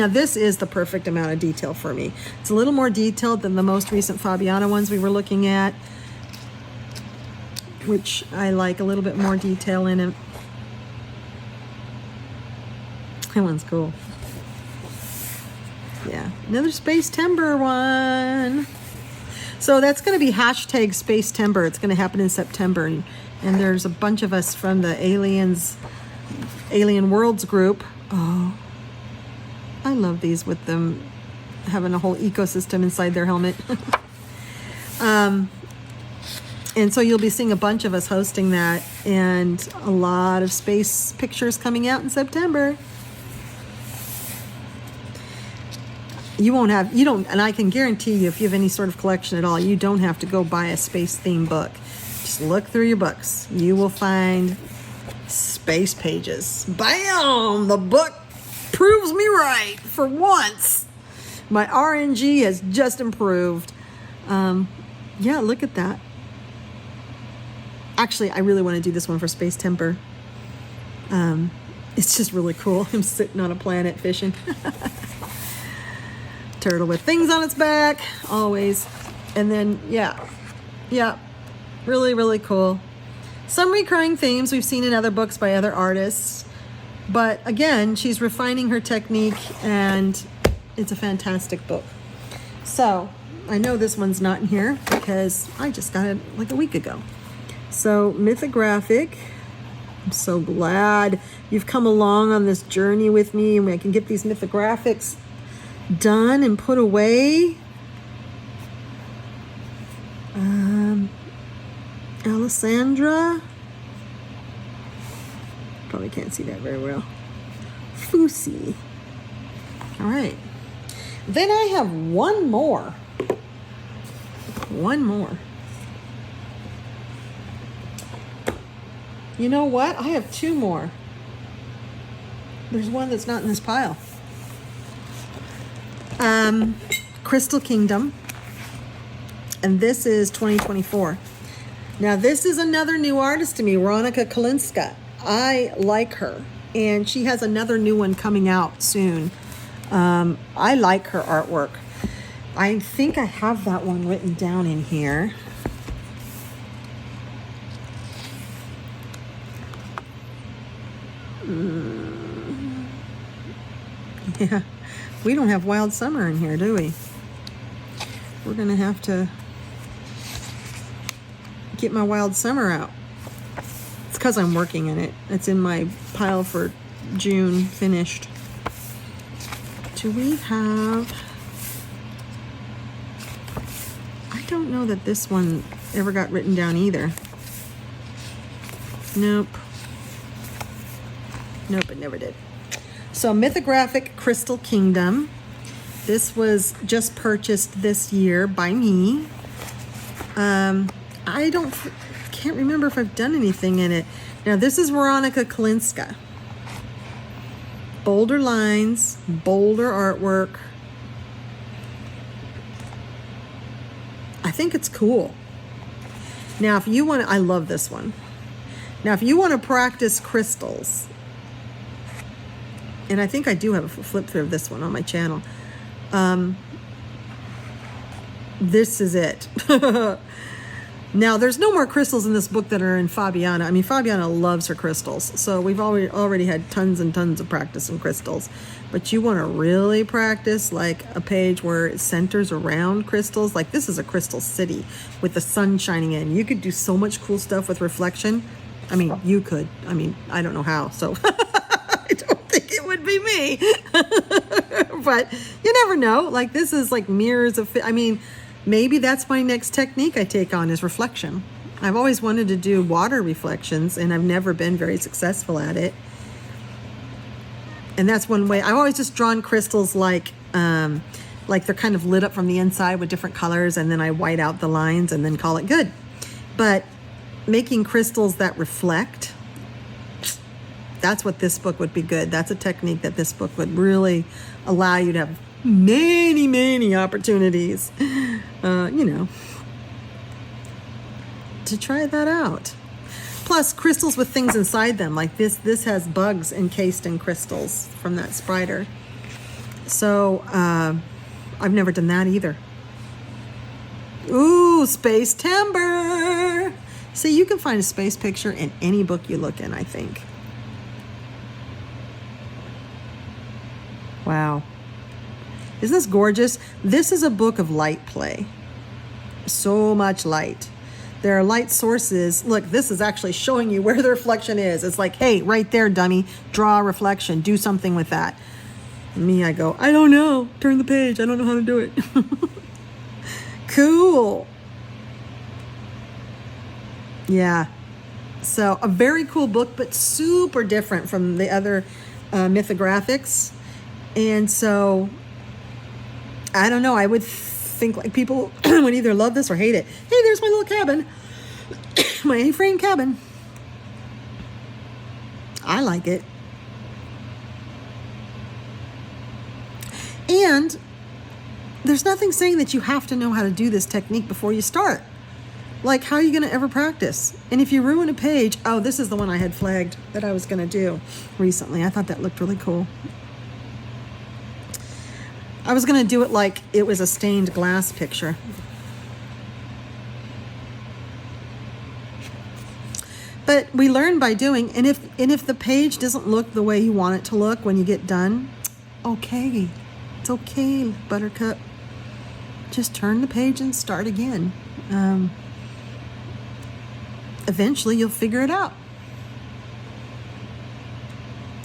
this is the perfect amount of detail for me. It's a little more detailed than the most recent Fabiana ones we were looking at, which I like a little bit more detail in it. That one's cool. Yeah, another Space Timber one. So that's going to be hashtag Space Timber. It's going to happen in September. And there's a bunch of us from the Alien Worlds group. Oh, I love these with them having a whole ecosystem inside their helmet. And so you'll be seeing a bunch of us hosting that, and a lot of space pictures coming out in September. And I can guarantee you, if you have any sort of collection at all, you don't have to go buy a space themed book. Just look through your books. You will find space pages. Bam! The book proves me right for once. My RNG has just improved. Yeah, look at that. Actually, I really want to do this one for Space Timber. It's just really cool. I'm sitting on a planet fishing. Turtle with things on its back, always. And then, yeah, really, really cool. Some recurring themes we've seen in other books by other artists. But again, she's refining her technique, and it's a fantastic book. So, I know this one's not in here because I just got it like a week ago. So, Mythographic. I'm so glad you've come along on this journey with me, and I can get these Mythographics done and put away. Alessandra. Probably can't see that very well. Fusi. All right. Then I have one more. You know what? I have two more. There's one that's not in this pile. Crystal Kingdom. And this is 2024. Now, this is another new artist to me, Veronica Kalinska. I like her. And she has another new one coming out soon. I like her artwork. I think I have that one written down in here. Yeah, we don't have Wild Summer in here, do we? We're going to have to get my Wild Summer out. It's because I'm working in it. It's in my pile for June finished. Do we have... I don't know that this one ever got written down either. Nope, it never did. So Mythographic Crystal Kingdom. This was just purchased this year by me. I can't remember if I've done anything in it. Now this is Veronica Kalinska. Bolder lines, bolder artwork. I think it's cool. Now if you want to, I love this one. Now if you want to practice crystals, and I think I do have a flip through of this one on my channel. This is it. Now, there's no more crystals in this book that are in Fabiana. I mean, Fabiana loves her crystals. So we've already had tons and tons of practice in crystals. But you want to really practice like a page where it centers around crystals. Like this is a crystal city with the sun shining in. You could do so much cool stuff with reflection. I mean, you could. I mean, I don't know how. So... I don't think it would be me. But you never know. Like this is like mirrors of... I mean, maybe that's my next technique I take on is reflection. I've always wanted to do water reflections, and I've never been very successful at it. And that's one way. I've always just drawn crystals like they're kind of lit up from the inside with different colors, and then I white out the lines and then call it good. But making crystals that reflect... that's what this book would be good. That's a technique that this book would really allow you to have many, many opportunities, to try that out. Plus, crystals with things inside them. Like this has bugs encased in crystals from that spider. So, I've never done that either. Ooh, Space Timber! See, you can find a space picture in any book you look in, I think. Wow. Isn't this gorgeous? This is a book of light play. So much light. There are light sources. Look, this is actually showing you where the reflection is. It's like, hey, right there, dummy, draw a reflection. Do something with that. Me, I go, I don't know. Turn the page. I don't know how to do it. Cool. Yeah. So a very cool book, but super different from the other Mythographics. And so, I don't know. I would think like people would either love this or hate it. Hey, there's my little cabin. My A-frame cabin. I like it. And there's nothing saying that you have to know how to do this technique before you start. Like, how are you going to ever practice? And if you ruin a page, oh, this is the one I had flagged that I was going to do recently. I thought that looked really cool. I was going to do it like it was a stained glass picture. But we learn by doing, and if the page doesn't look the way you want it to look when you get done, okay. It's okay, Buttercup. Just turn the page and start again. Eventually you'll figure it out.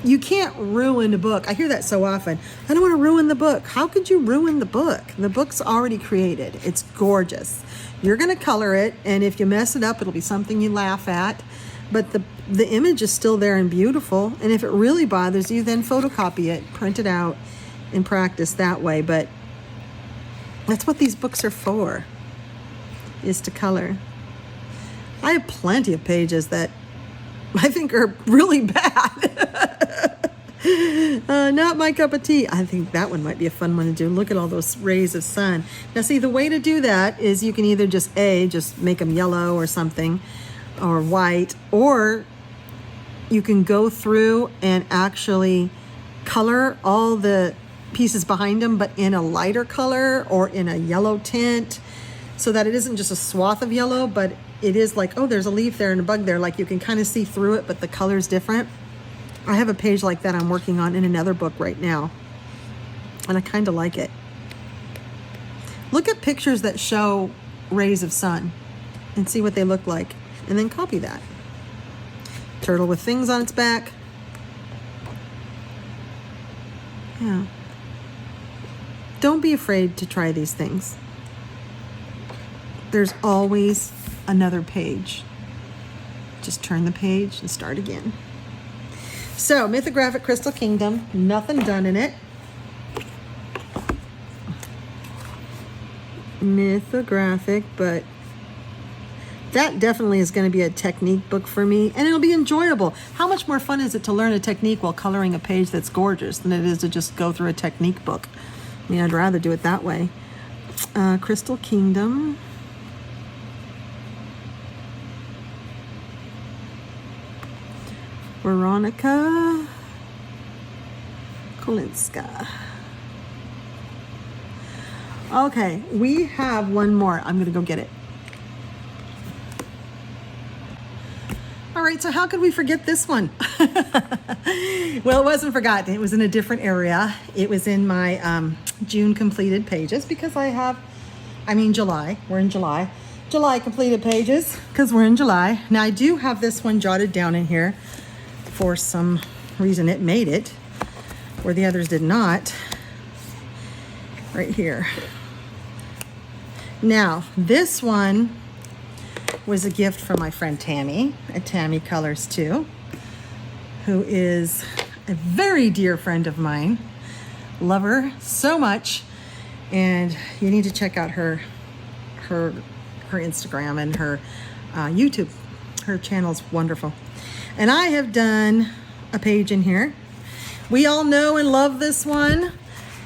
You can't ruin a book. I hear that so often. I don't want to ruin the book. How could you ruin the book? The book's already created. It's gorgeous. You're going to color it, and if you mess it up, it'll be something you laugh at. But the image is still there and beautiful. And if it really bothers you, then photocopy it, print it out, and practice that way. But that's what these books are for, is to color. I have plenty of pages that I think are really bad. Not my cup of tea. I think that one might be a fun one to do. Look at all those rays of sun. Now see, the way to do that is you can either just make them yellow or something, or white, or you can go through and actually color all the pieces behind them, but in a lighter color or in a yellow tint, so that it isn't just a swath of yellow, but it is like, oh, there's a leaf there and a bug there. Like you can kind of see through it, but the color's different. I have a page like that I'm working on in another book right now, and I kind of like it. Look at pictures that show rays of sun and see what they look like, and then copy that. Turtle with things on its back. Yeah. Don't be afraid to try these things. There's always another page. Just turn the page and start again. So, Mythographic Crystal Kingdom, nothing done in it. Mythographic, but that definitely is going to be a technique book for me, and it'll be enjoyable. How much more fun is it to learn a technique while coloring a page that's gorgeous than it is to just go through a technique book? I mean, I'd rather do it that way. Crystal Kingdom. Veronica Kolinska. Okay, we have one more. I'm going to go get it. All right, so how could we forget this one? Well, it wasn't forgotten. It was in a different area. It was in my June completed pages because July. We're in July. July completed pages because we're in July. Now, I do have this one jotted down in here. For some reason it made it where the others did not. Right here. Now, this one was a gift from my friend Tammy at Tammy Colors Too, who is a very dear friend of mine. Love her so much, and you need to check out her Instagram and her YouTube. Her channel's wonderful. And I have done a page in here. We all know and love this one.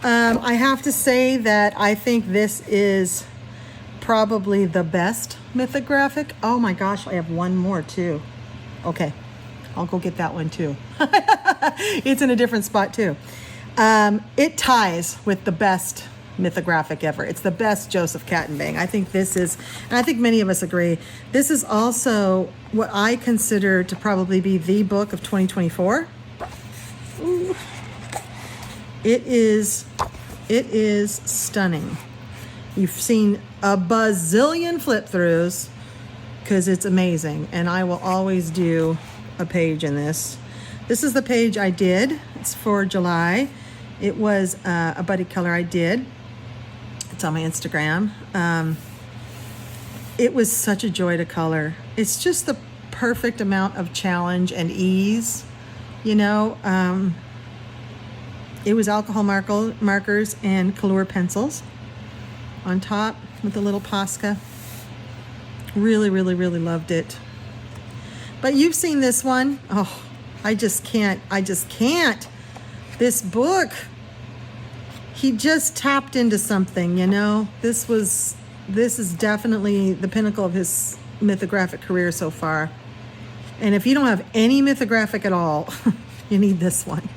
I have to say that I think this is probably the best Mythographic. Oh my gosh, I have one more too. Okay, I'll go get that one too. It's in a different spot too. It ties with the best Mythographic ever. It's the best Joseph Kattenbang. I think this is, and I think many of us agree, this is also what I consider to probably be the book of 2024. Ooh. It is stunning. You've seen a bazillion flip throughs because it's amazing, and I will always do a page in this. This is the page I did. It's for July. It was a buddy color I did. It's on my Instagram. It was such a joy to color. It's just the perfect amount of challenge and ease, you know. It was alcohol markers and Color pencils on top with a little Posca. Really, really, really loved it. But you've seen this one. Oh, I just can't. This book, he just tapped into something, you know. This is definitely the pinnacle of his mythographic career so far. And if you don't have any mythographic at all, you need this one.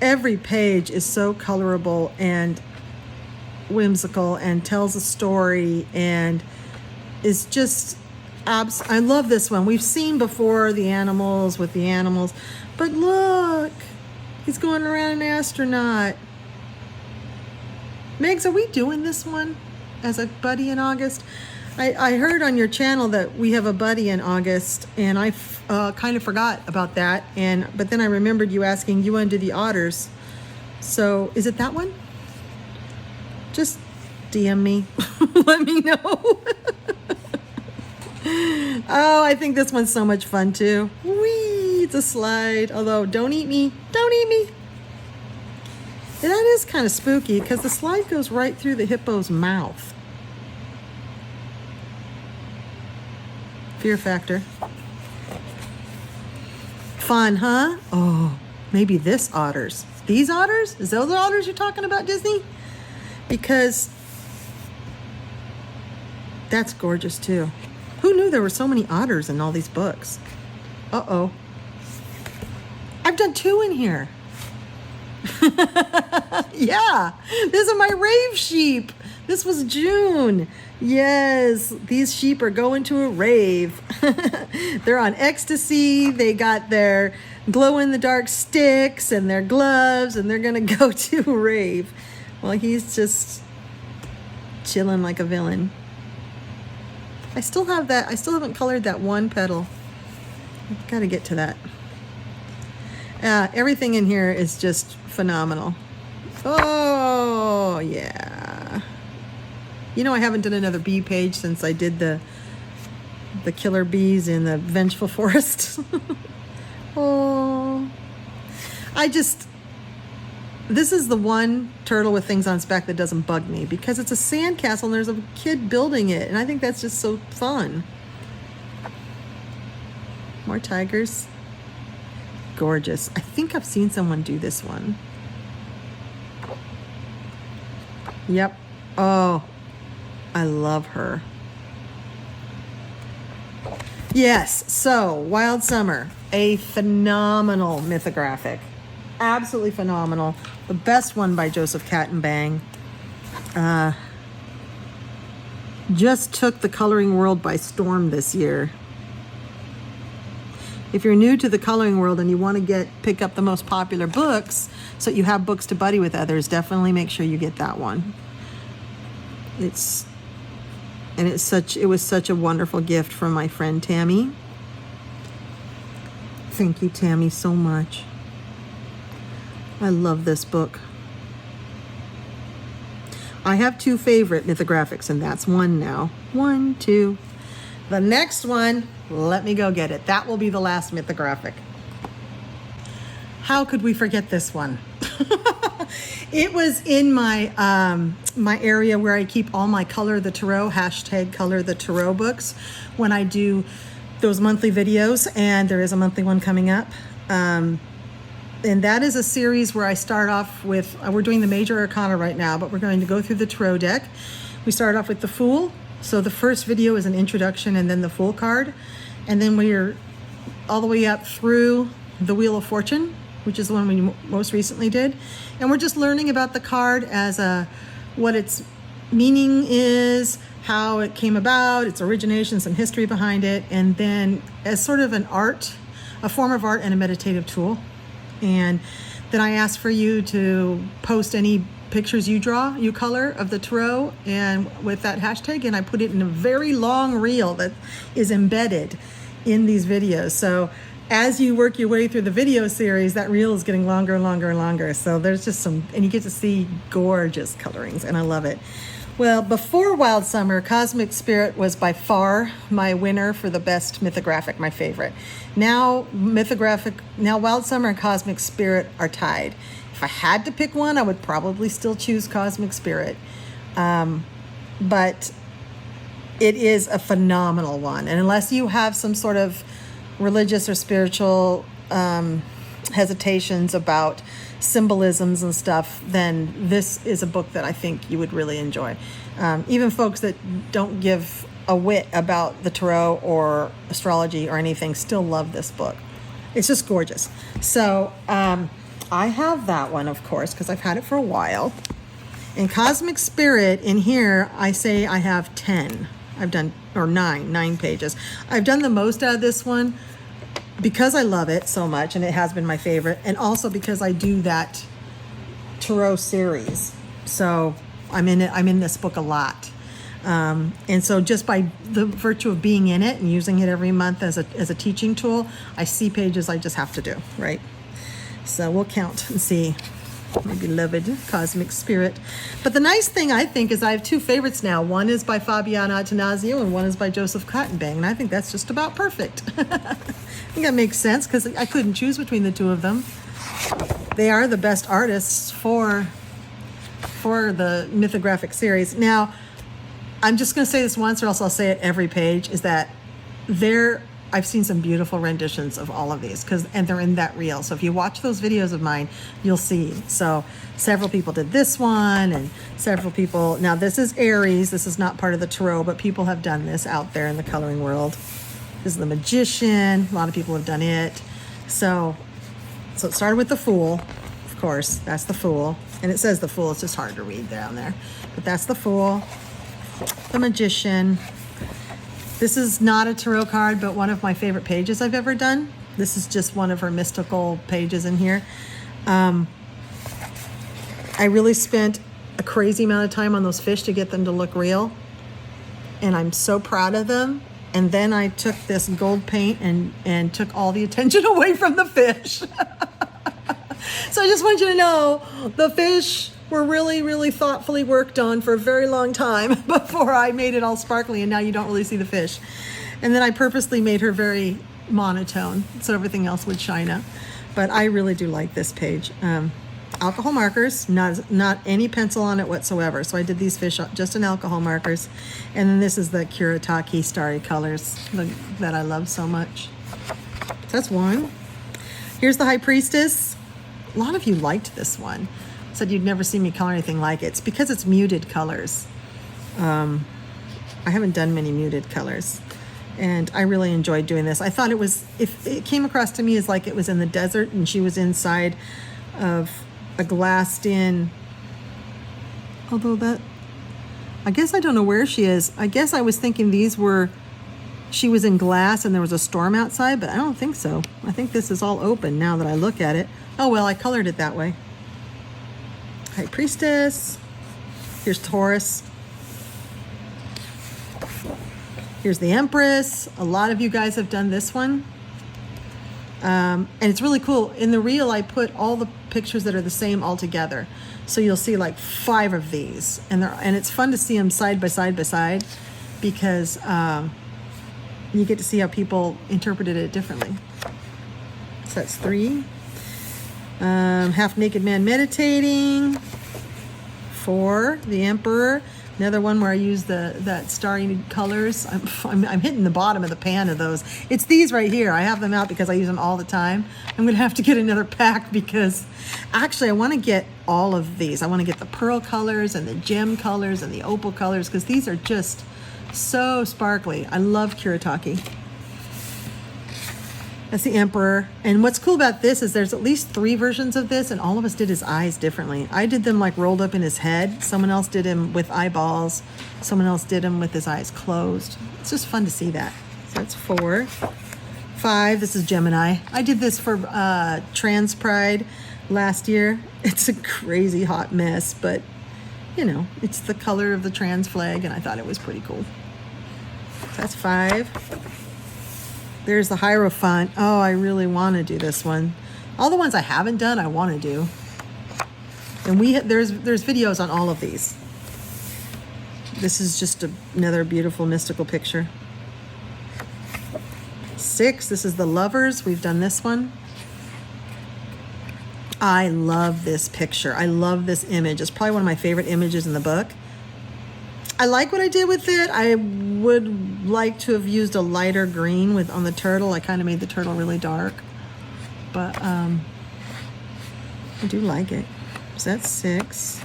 Every page is so colorable and whimsical and tells a story and is just I love this one. We've seen before the animals with the animals, but look, he's going around an astronaut. Megs, are we doing this one as a buddy in August? I heard on your channel that we have a buddy in August, and I kind of forgot about that. But then I remembered you asking, you want to do the otters. So is it that one? Just DM me. Let me know. Oh, I think this one's so much fun too. Whee, it's a slide. Although, don't eat me. Don't eat me. And that is kind of spooky because the slide goes right through the hippo's mouth. Fear factor. Fun, huh? Oh, maybe this otters. These otters? Is those the otters you're talking about, Disney? Because that's gorgeous too. Who knew there were so many otters in all these books? Uh-oh. I've done 2 in here. Yeah, these are my rave sheep. This was June. Yes, these sheep are going to a rave. They're on ecstasy. They got their glow-in-the-dark sticks and their gloves, and they're going to go to a rave. Well, he's just chilling like a villain. I still have that. I still haven't colored that one petal. I've got to get to that. Everything in here is just phenomenal. Oh, yeah. You know, I haven't done another bee page since I did the killer bees in the Vengeful Forest. Oh. This is the one turtle with things on its back that doesn't bug me because it's a sandcastle and there's a kid building it, and I think that's just so fun. More tigers. Gorgeous. I think I've seen someone do this one. Yep. Oh, I love her. Yes, so Wild Summer, a phenomenal mythographic. Absolutely phenomenal. The best one by Joseph Kattenbang. Just took the coloring world by storm this year. If you're new to the coloring world and you want to pick up the most popular books so you have books to buddy with others, definitely make sure you get that one. It was such a wonderful gift from my friend Tammy. Thank you, Tammy, so much. I love this book. I have 2 favorite mythographics, and that's one now. 1, 2. The next one, let me go get it. That will be the last mythographic. How could we forget this one? It was in my my area where I keep all my Color the Tarot, #Color the Tarot books when I do those monthly videos, and there is a monthly one coming up. And that is a series where I start off with, we're doing the Major Arcana right now, but we're going to go through the Tarot deck. We start off with the Fool. So the first video is an introduction and then the Fool card. And then we're all the way up through the Wheel of Fortune, which is the one we most recently did. And we're just learning about the card as what its meaning is, how it came about, its origination, some history behind it, and then as sort of an art, a form of art and a meditative tool. And Then I ask for you to post any pictures you draw, you color of the tarot, and with that hashtag, and I put it in a very long reel that is embedded in these videos. So as you work your way through the video series, that reel is getting longer and longer and longer. So there's just some, and you get to see gorgeous colorings, and I love it. Well, before Wild Summer, Cosmic Spirit was by far my winner for the best mythographic, my favorite. Now Wild Summer and Cosmic Spirit are tied. If I had to pick one, I would probably still choose Cosmic Spirit. But it is a phenomenal one. And unless you have some sort of religious or spiritual hesitations about symbolisms and stuff, then this is a book that I think you would really enjoy. Even folks that don't give a whit about the tarot or astrology or anything still love this book. It's just gorgeous. So I have that one, of course, because I've had it for a while. In Cosmic Spirit, in here, I say I have 10. I've done, or nine pages. I've done the most out of this one because I love it so much, and it has been my favorite, and also because I do that tarot series. So I'm in this book a lot. And so just by the virtue of being in it and using it every month as a teaching tool, I see pages I just have to do, right? So we'll count and see. My beloved Cosmic Spirit. But the nice thing, I think, is I have two favorites now. One is by Fabiana Attanasio and one is by Joseph Cottonbang, and I think that's just about perfect. I think that makes sense because I couldn't choose between the two of them. They are the best artists for the Mythographic series. Now, I'm just going to say this once, or else I'll say it every page, is that I've seen some beautiful renditions of all of these, and they're in that reel. So if you watch those videos of mine, you'll see. So several people did this one, and several people, now this is Aries, this is not part of the tarot, but people have done this out there in the coloring world. This is the Magician, a lot of people have done it. So it started with the Fool, of course, that's the Fool. And it says the Fool, it's just hard to read down there. But that's the Fool, the Magician. This is not a tarot card, but one of my favorite pages I've ever done. This is just one of her mystical pages in here. I really spent a crazy amount of time on those fish to get them to look real. And I'm so proud of them. And then I took this gold paint and took all the attention away from the fish. So I just want you to know, the fish were really, really thoughtfully worked on for a very long time before I made it all sparkly, and now you don't really see the fish. And then I purposely made her very monotone so everything else would shine up. But I really do like this page. Alcohol markers, not any pencil on it whatsoever. So I did these fish just in alcohol markers. And then this is the Kuretake Starry Colors that I love so much. So that's one. Here's the High Priestess. A lot of you liked this one. Said you'd never see me color anything like it. It's because it's muted colors. I haven't done many muted colors, and I really enjoyed doing this. I thought if it came across to me as like it was in the desert and she was inside of a glassed-in, although I guess I don't know where she is. I guess I was thinking she was in glass and there was a storm outside, but I don't think so. I think this is all open now that I look at it. Oh well, I colored it that way. High Priestess. Here's Taurus. Here's the Empress. A lot of you guys have done this one. And it's really cool. In the reel, I put all the pictures that are the same all together. So you'll see like 5 of these. And it's fun to see them side by side by side, because you get to see how people interpreted it differently. So that's 3. Half Naked Man Meditating. 4, the Emperor. Another one where I use that starry colors. I'm hitting the bottom of the pan of those. It's these right here. I have them out because I use them all the time. I'm going to have to get another pack because actually I want to get all of these. I want to get the pearl colors and the gem colors and the opal colors, because these are just so sparkly. I love Kuretake. That's the Emperor. And what's cool about this is there's at least 3 versions of this, and all of us did his eyes differently. I did them like rolled up in his head. Someone else did him with eyeballs. Someone else did him with his eyes closed. It's just fun to see that. So that's 4. 5, this is Gemini. I did this for Trans Pride. last year. It's a crazy hot mess, but you know, it's the color of the trans flag, and I thought it was pretty cool. So that's 5. There's the Hierophant. Oh, I really want to do this one. All the ones I haven't done, I want to do. And there's videos on all of these. This is just another beautiful mystical picture. 6, this is the Lovers. We've done this one. I love this picture. I love this image. It's probably one of my favorite images in the book. I like what I did with it. I would like to have used a lighter green on the turtle. I kind of made the turtle really dark. But I do like it. So that's 6.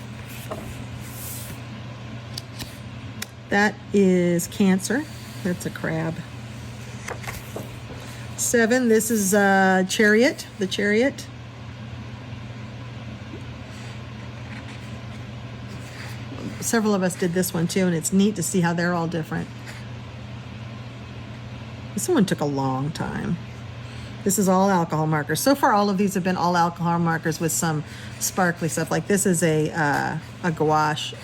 That is Cancer. That's a crab. 7, this is Chariot, the Chariot. Several of us did this one too, and it's neat to see how they're all different. This one took a long time. This is all alcohol markers. So far, all of these have been all alcohol markers with some sparkly stuff. Like this is a gouache,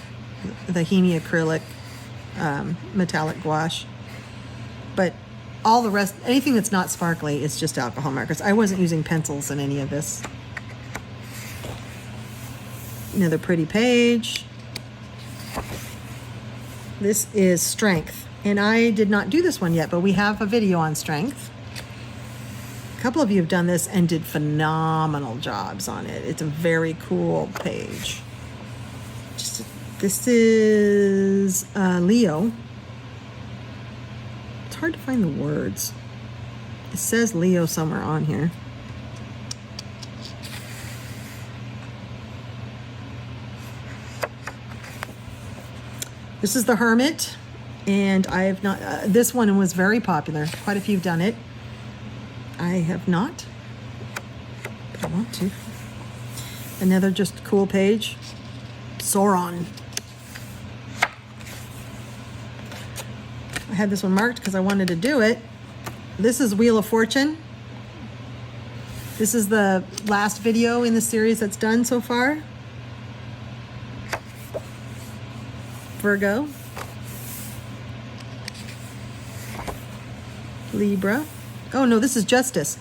the Hemi acrylic metallic gouache. But all the rest, anything that's not sparkly, is just alcohol markers. I wasn't using pencils in any of this. Another pretty page. This is Strength, and I did not do this one yet, but we have a video on Strength. A couple of you have done this and did phenomenal jobs on it. It's a very cool page. This is Leo. It's hard to find the words. It says Leo somewhere on here. This is the Hermit, and I have not, this one was very popular. Quite a few have done it. I have not, but I want to. Another just cool page. Sauron. I had this one marked because I wanted to do it. This is Wheel of Fortune. This is the last video in the series that's done so far. Virgo. Libra. Oh no, this is Justice.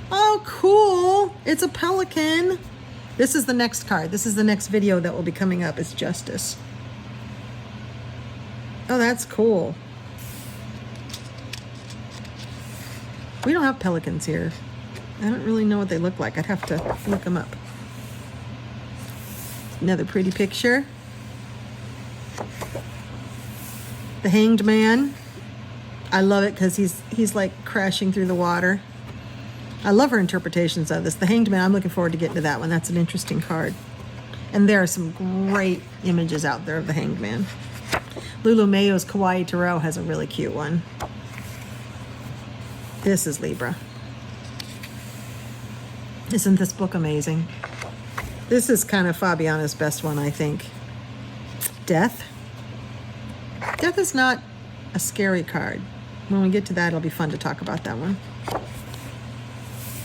Oh, cool. It's a pelican. This is the next card. This is the next video that will be coming up. It's Justice. Oh, that's cool. We don't have pelicans here. I don't really know what they look like. I'd have to look them up. Another pretty picture. The Hanged Man. I love it because he's like crashing through the water. I love her interpretations of this. The Hanged Man, I'm looking forward to getting to that one. That's an interesting card. And there are some great images out there of the Hanged Man. Lulu Mayo's Kawaii Tarot has a really cute one. This is Libra. Isn't this book amazing? This is kind of Fabiana's best one, I think. Death. Death is not a scary card. When we get to that, it'll be fun to talk about that one.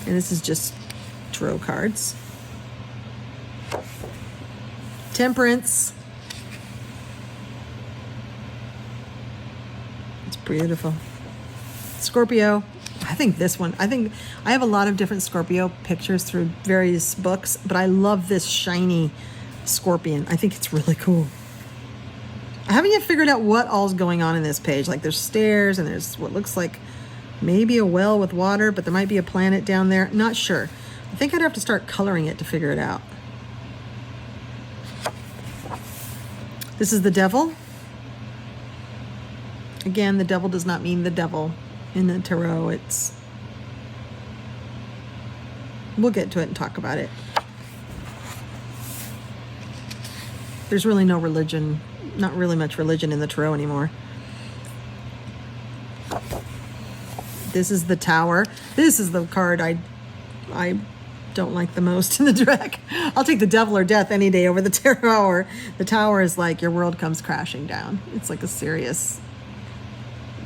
And this is just tarot cards. Temperance. It's beautiful. Scorpio. I think this one, I have a lot of different Scorpio pictures through various books, but I love this shiny scorpion. I think it's really cool. I haven't yet figured out what all's going on in this page. Like there's stairs and there's what looks like maybe a well with water, but there might be a planet down there. Not sure. I think I'd have to start coloring it to figure it out. This is the Devil. Again, the devil does not mean the devil in the tarot. We'll get to it and talk about it. There's really no religion, not really much religion in the tarot anymore. This is the Tower. This is the card I don't like the most in the deck. I'll take the Devil or Death any day over the Tower. The Tower is like your world comes crashing down. It's like a serious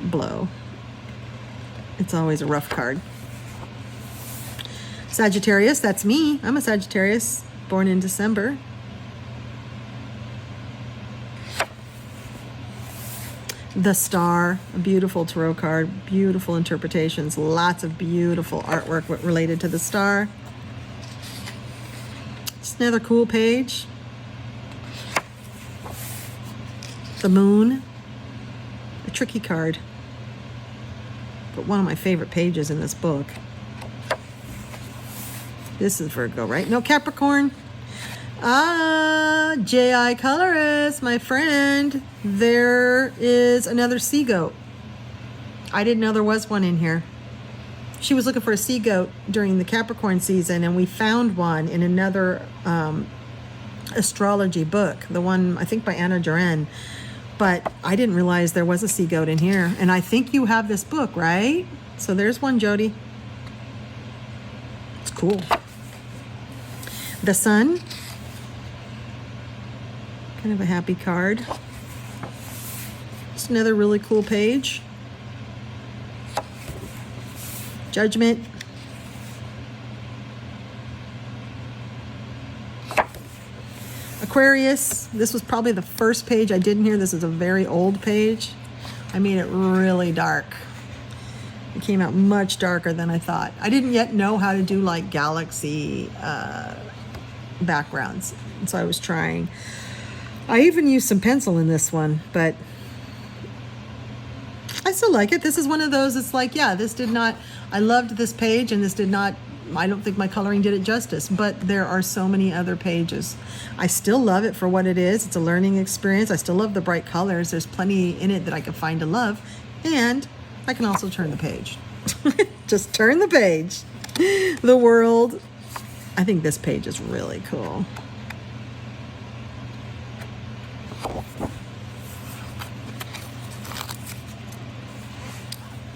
blow. It's always a rough card. Sagittarius, that's me. I'm a Sagittarius, born in December. The Star, a beautiful tarot card, beautiful interpretations, lots of beautiful artwork related to the star. Just another cool page. The Moon, a tricky card, but one of my favorite pages in this book. This is Virgo, right? No, Capricorn. J.I. Colorist, my friend. There is another sea goat. I didn't know there was one in here. She was looking for a sea goat during the Capricorn season, and we found one in another astrology book, the one, I think, by Anna Duran. But I didn't realize there was a sea goat in here. And I think you have this book, right? So there's one, Jody. It's cool. The Sun. Kind of a happy card. Just another really cool page. Judgment. Aquarius. This was probably the first page I did in here. This is a very old page. I made it really dark. It came out much darker than I thought. I didn't yet know how to do like galaxy backgrounds, and so I was trying. I even used some pencil in this one, but I still like it. This is one of those, it's like, yeah, this did not, I loved this page, and this did not, I don't think my coloring did it justice, but there are so many other pages. I still love it for what it is. It's a learning experience. I still love the bright colors. There's plenty in it that I can find to love, and I can also turn the page. Just turn the page. The world. I think this page is really cool.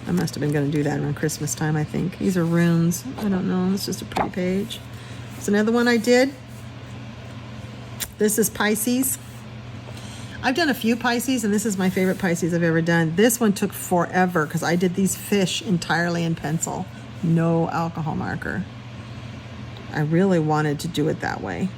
I must have been going to do that around Christmas time, I think. These are runes. I don't know. It's just a pretty page. It's another one I did. This is Pisces. I've done a few Pisces, and this is my favorite Pisces I've ever done. This one took forever because I did these fish entirely in pencil. No alcohol marker. I really wanted to do it that way.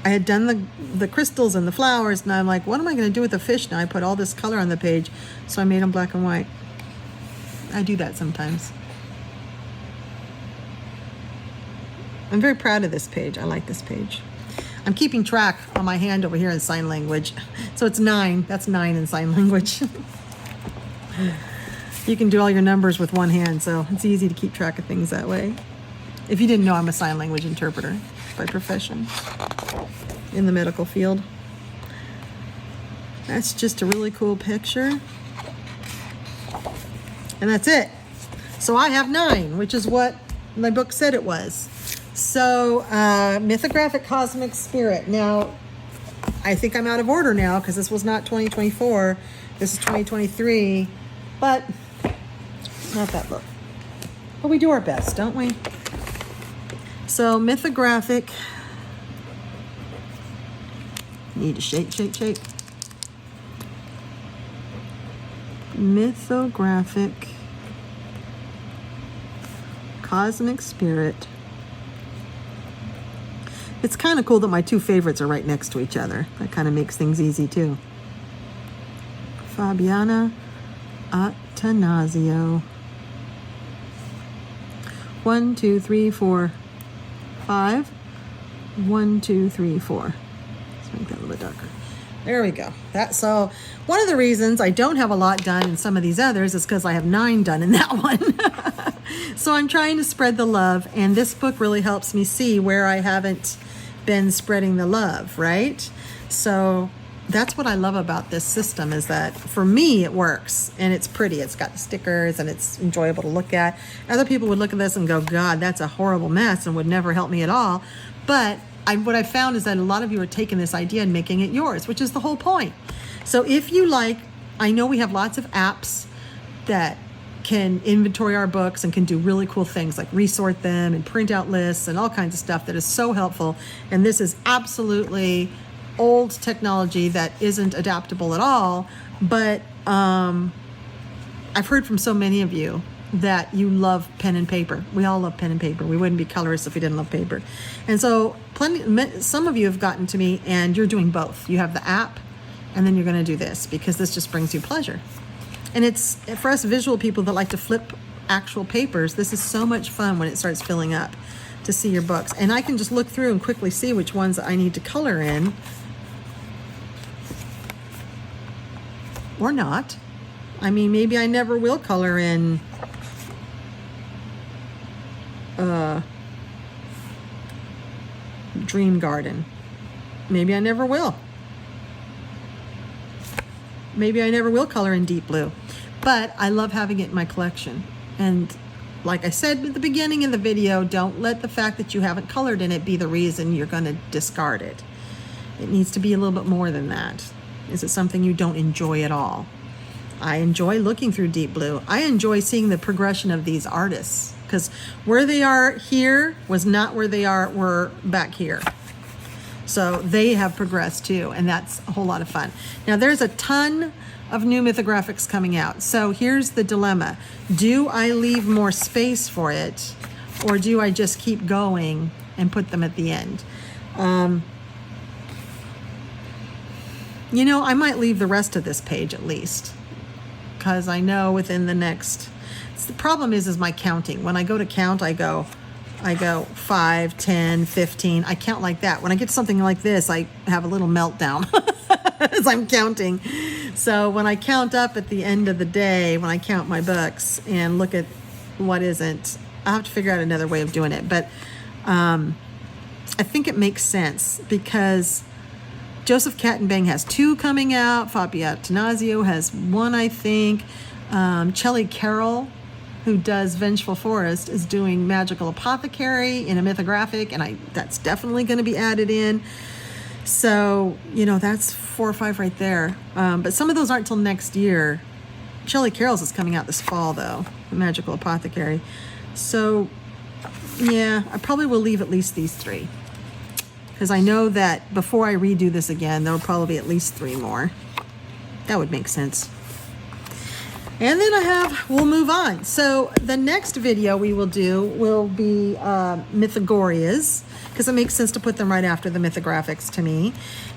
I had done the crystals and the flowers, and I'm like, what am I going to do with the fish now? I put all this color on the page, so I made them black and white. I do that sometimes. I'm very proud of this page. I like this page. I'm keeping track on my hand over here in sign language. So it's 9. That's 9 in sign language. You can do all your numbers with one hand, so it's easy to keep track of things that way. If you didn't know, I'm a sign language interpreter by profession in the medical field. That's just a really cool picture. And that's it. So I have 9, which is what my book said it was. So Mythographic Cosmic Spirit. Now, I think I'm out of order now because this was not 2024. This is 2023. But not that book. But we do our best, don't we? So Mythographic. Need to shake, shake, shake. Mythographic Cosmic Spirit. It's kind of cool that my two favorites are right next to each other. That kind of makes things easy too. Fabiana Attanasio. 1, 2, 3, 4, 5. 1, 2, 3, 4. Let's make that a little bit darker. There we go. So one of the reasons I don't have a lot done in some of these others is because I have 9 done in that one. So I'm trying to spread the love, and this book really helps me see where I haven't been spreading the love, right? So that's what I love about this system, is that for me it works, and it's pretty. It's got the stickers, and it's enjoyable to look at. Other people would look at this and go, God, that's a horrible mess, and would never help me at all. But what I found is that a lot of you are taking this idea and making it yours, which is the whole point. So if you like, I know we have lots of apps that can inventory our books and can do really cool things like resort them and print out lists and all kinds of stuff that is so helpful. And this is absolutely old technology that isn't adaptable at all. But I've heard from so many of you that you love pen and paper. We all love pen and paper. We wouldn't be colorists if we didn't love paper. And so some of you have gotten to me and you're doing both. You have the app and then you're going to do this because this just brings you pleasure. And it's, for us visual people that like to flip actual papers, this is so much fun when it starts filling up to see your books. And I can just look through and quickly see which ones I need to color in or not. I mean, maybe I never will color in Dream Garden. Maybe I never will. Maybe I never will color in Deep Blue. But I love having it in my collection. And like I said at the beginning of the video, don't let the fact that you haven't colored in it be the reason you're going to discard it. It needs to be a little bit more than that. Is it something you don't enjoy at all? I enjoy looking through Deep Blue. I enjoy seeing the progression of these artists because where they are here was not where they were back here. So they have progressed too, and that's a whole lot of fun. Now there's a ton of new Mythographics coming out. So here's the dilemma. Do I leave more space for it, or do I just keep going and put them at the end? You know, I might leave the rest of this page at least, because I know within the next, the problem is my counting. When I go to count, I go 5, 10, 15. I count like that. When I get to something like this, I have a little meltdown as I'm counting. So when I count up at the end of the day, when I count my books and look at what isn't, I'll have to figure out another way of doing it. But I think it makes sense because Joseph Kattenbang has 2 coming out. Fabio Atanasio has 1, I think. Shelley Carroll, who does Vengeful Forest, is doing Magical Apothecary in a mythographic, and that's definitely going to be added in. So, you know, that's 4 or 5 right there. But some of those aren't till next year. Shelley Carroll's is coming out this fall, though, the Magical Apothecary. So, yeah, I probably will leave at least these 3. Because I know that before I redo this again, there will probably be at least 3 more. That would make sense. And then we'll move on. So the next video we will do will be Mythogorias, because it makes sense to put them right after the Mythographics to me.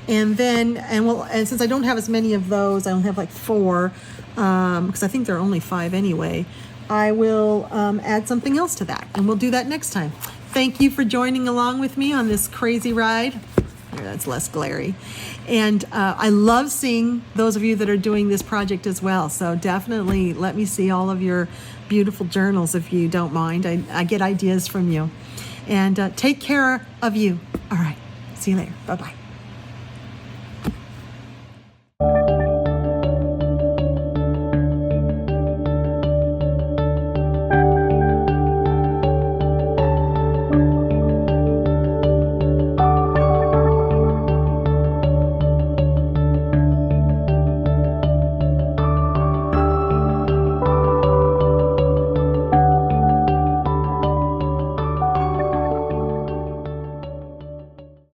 And then, and since I don't have as many of those, I only have like 4, because I think there are only 5 anyway, I will add something else to that, and we'll do that next time. Thank you for joining along with me on this crazy ride. Here, that's less glary. And I love seeing those of you that are doing this project as well. So definitely let me see all of your beautiful journals if you don't mind. I get ideas from you. And take care of you. All right. See you later. Bye-bye.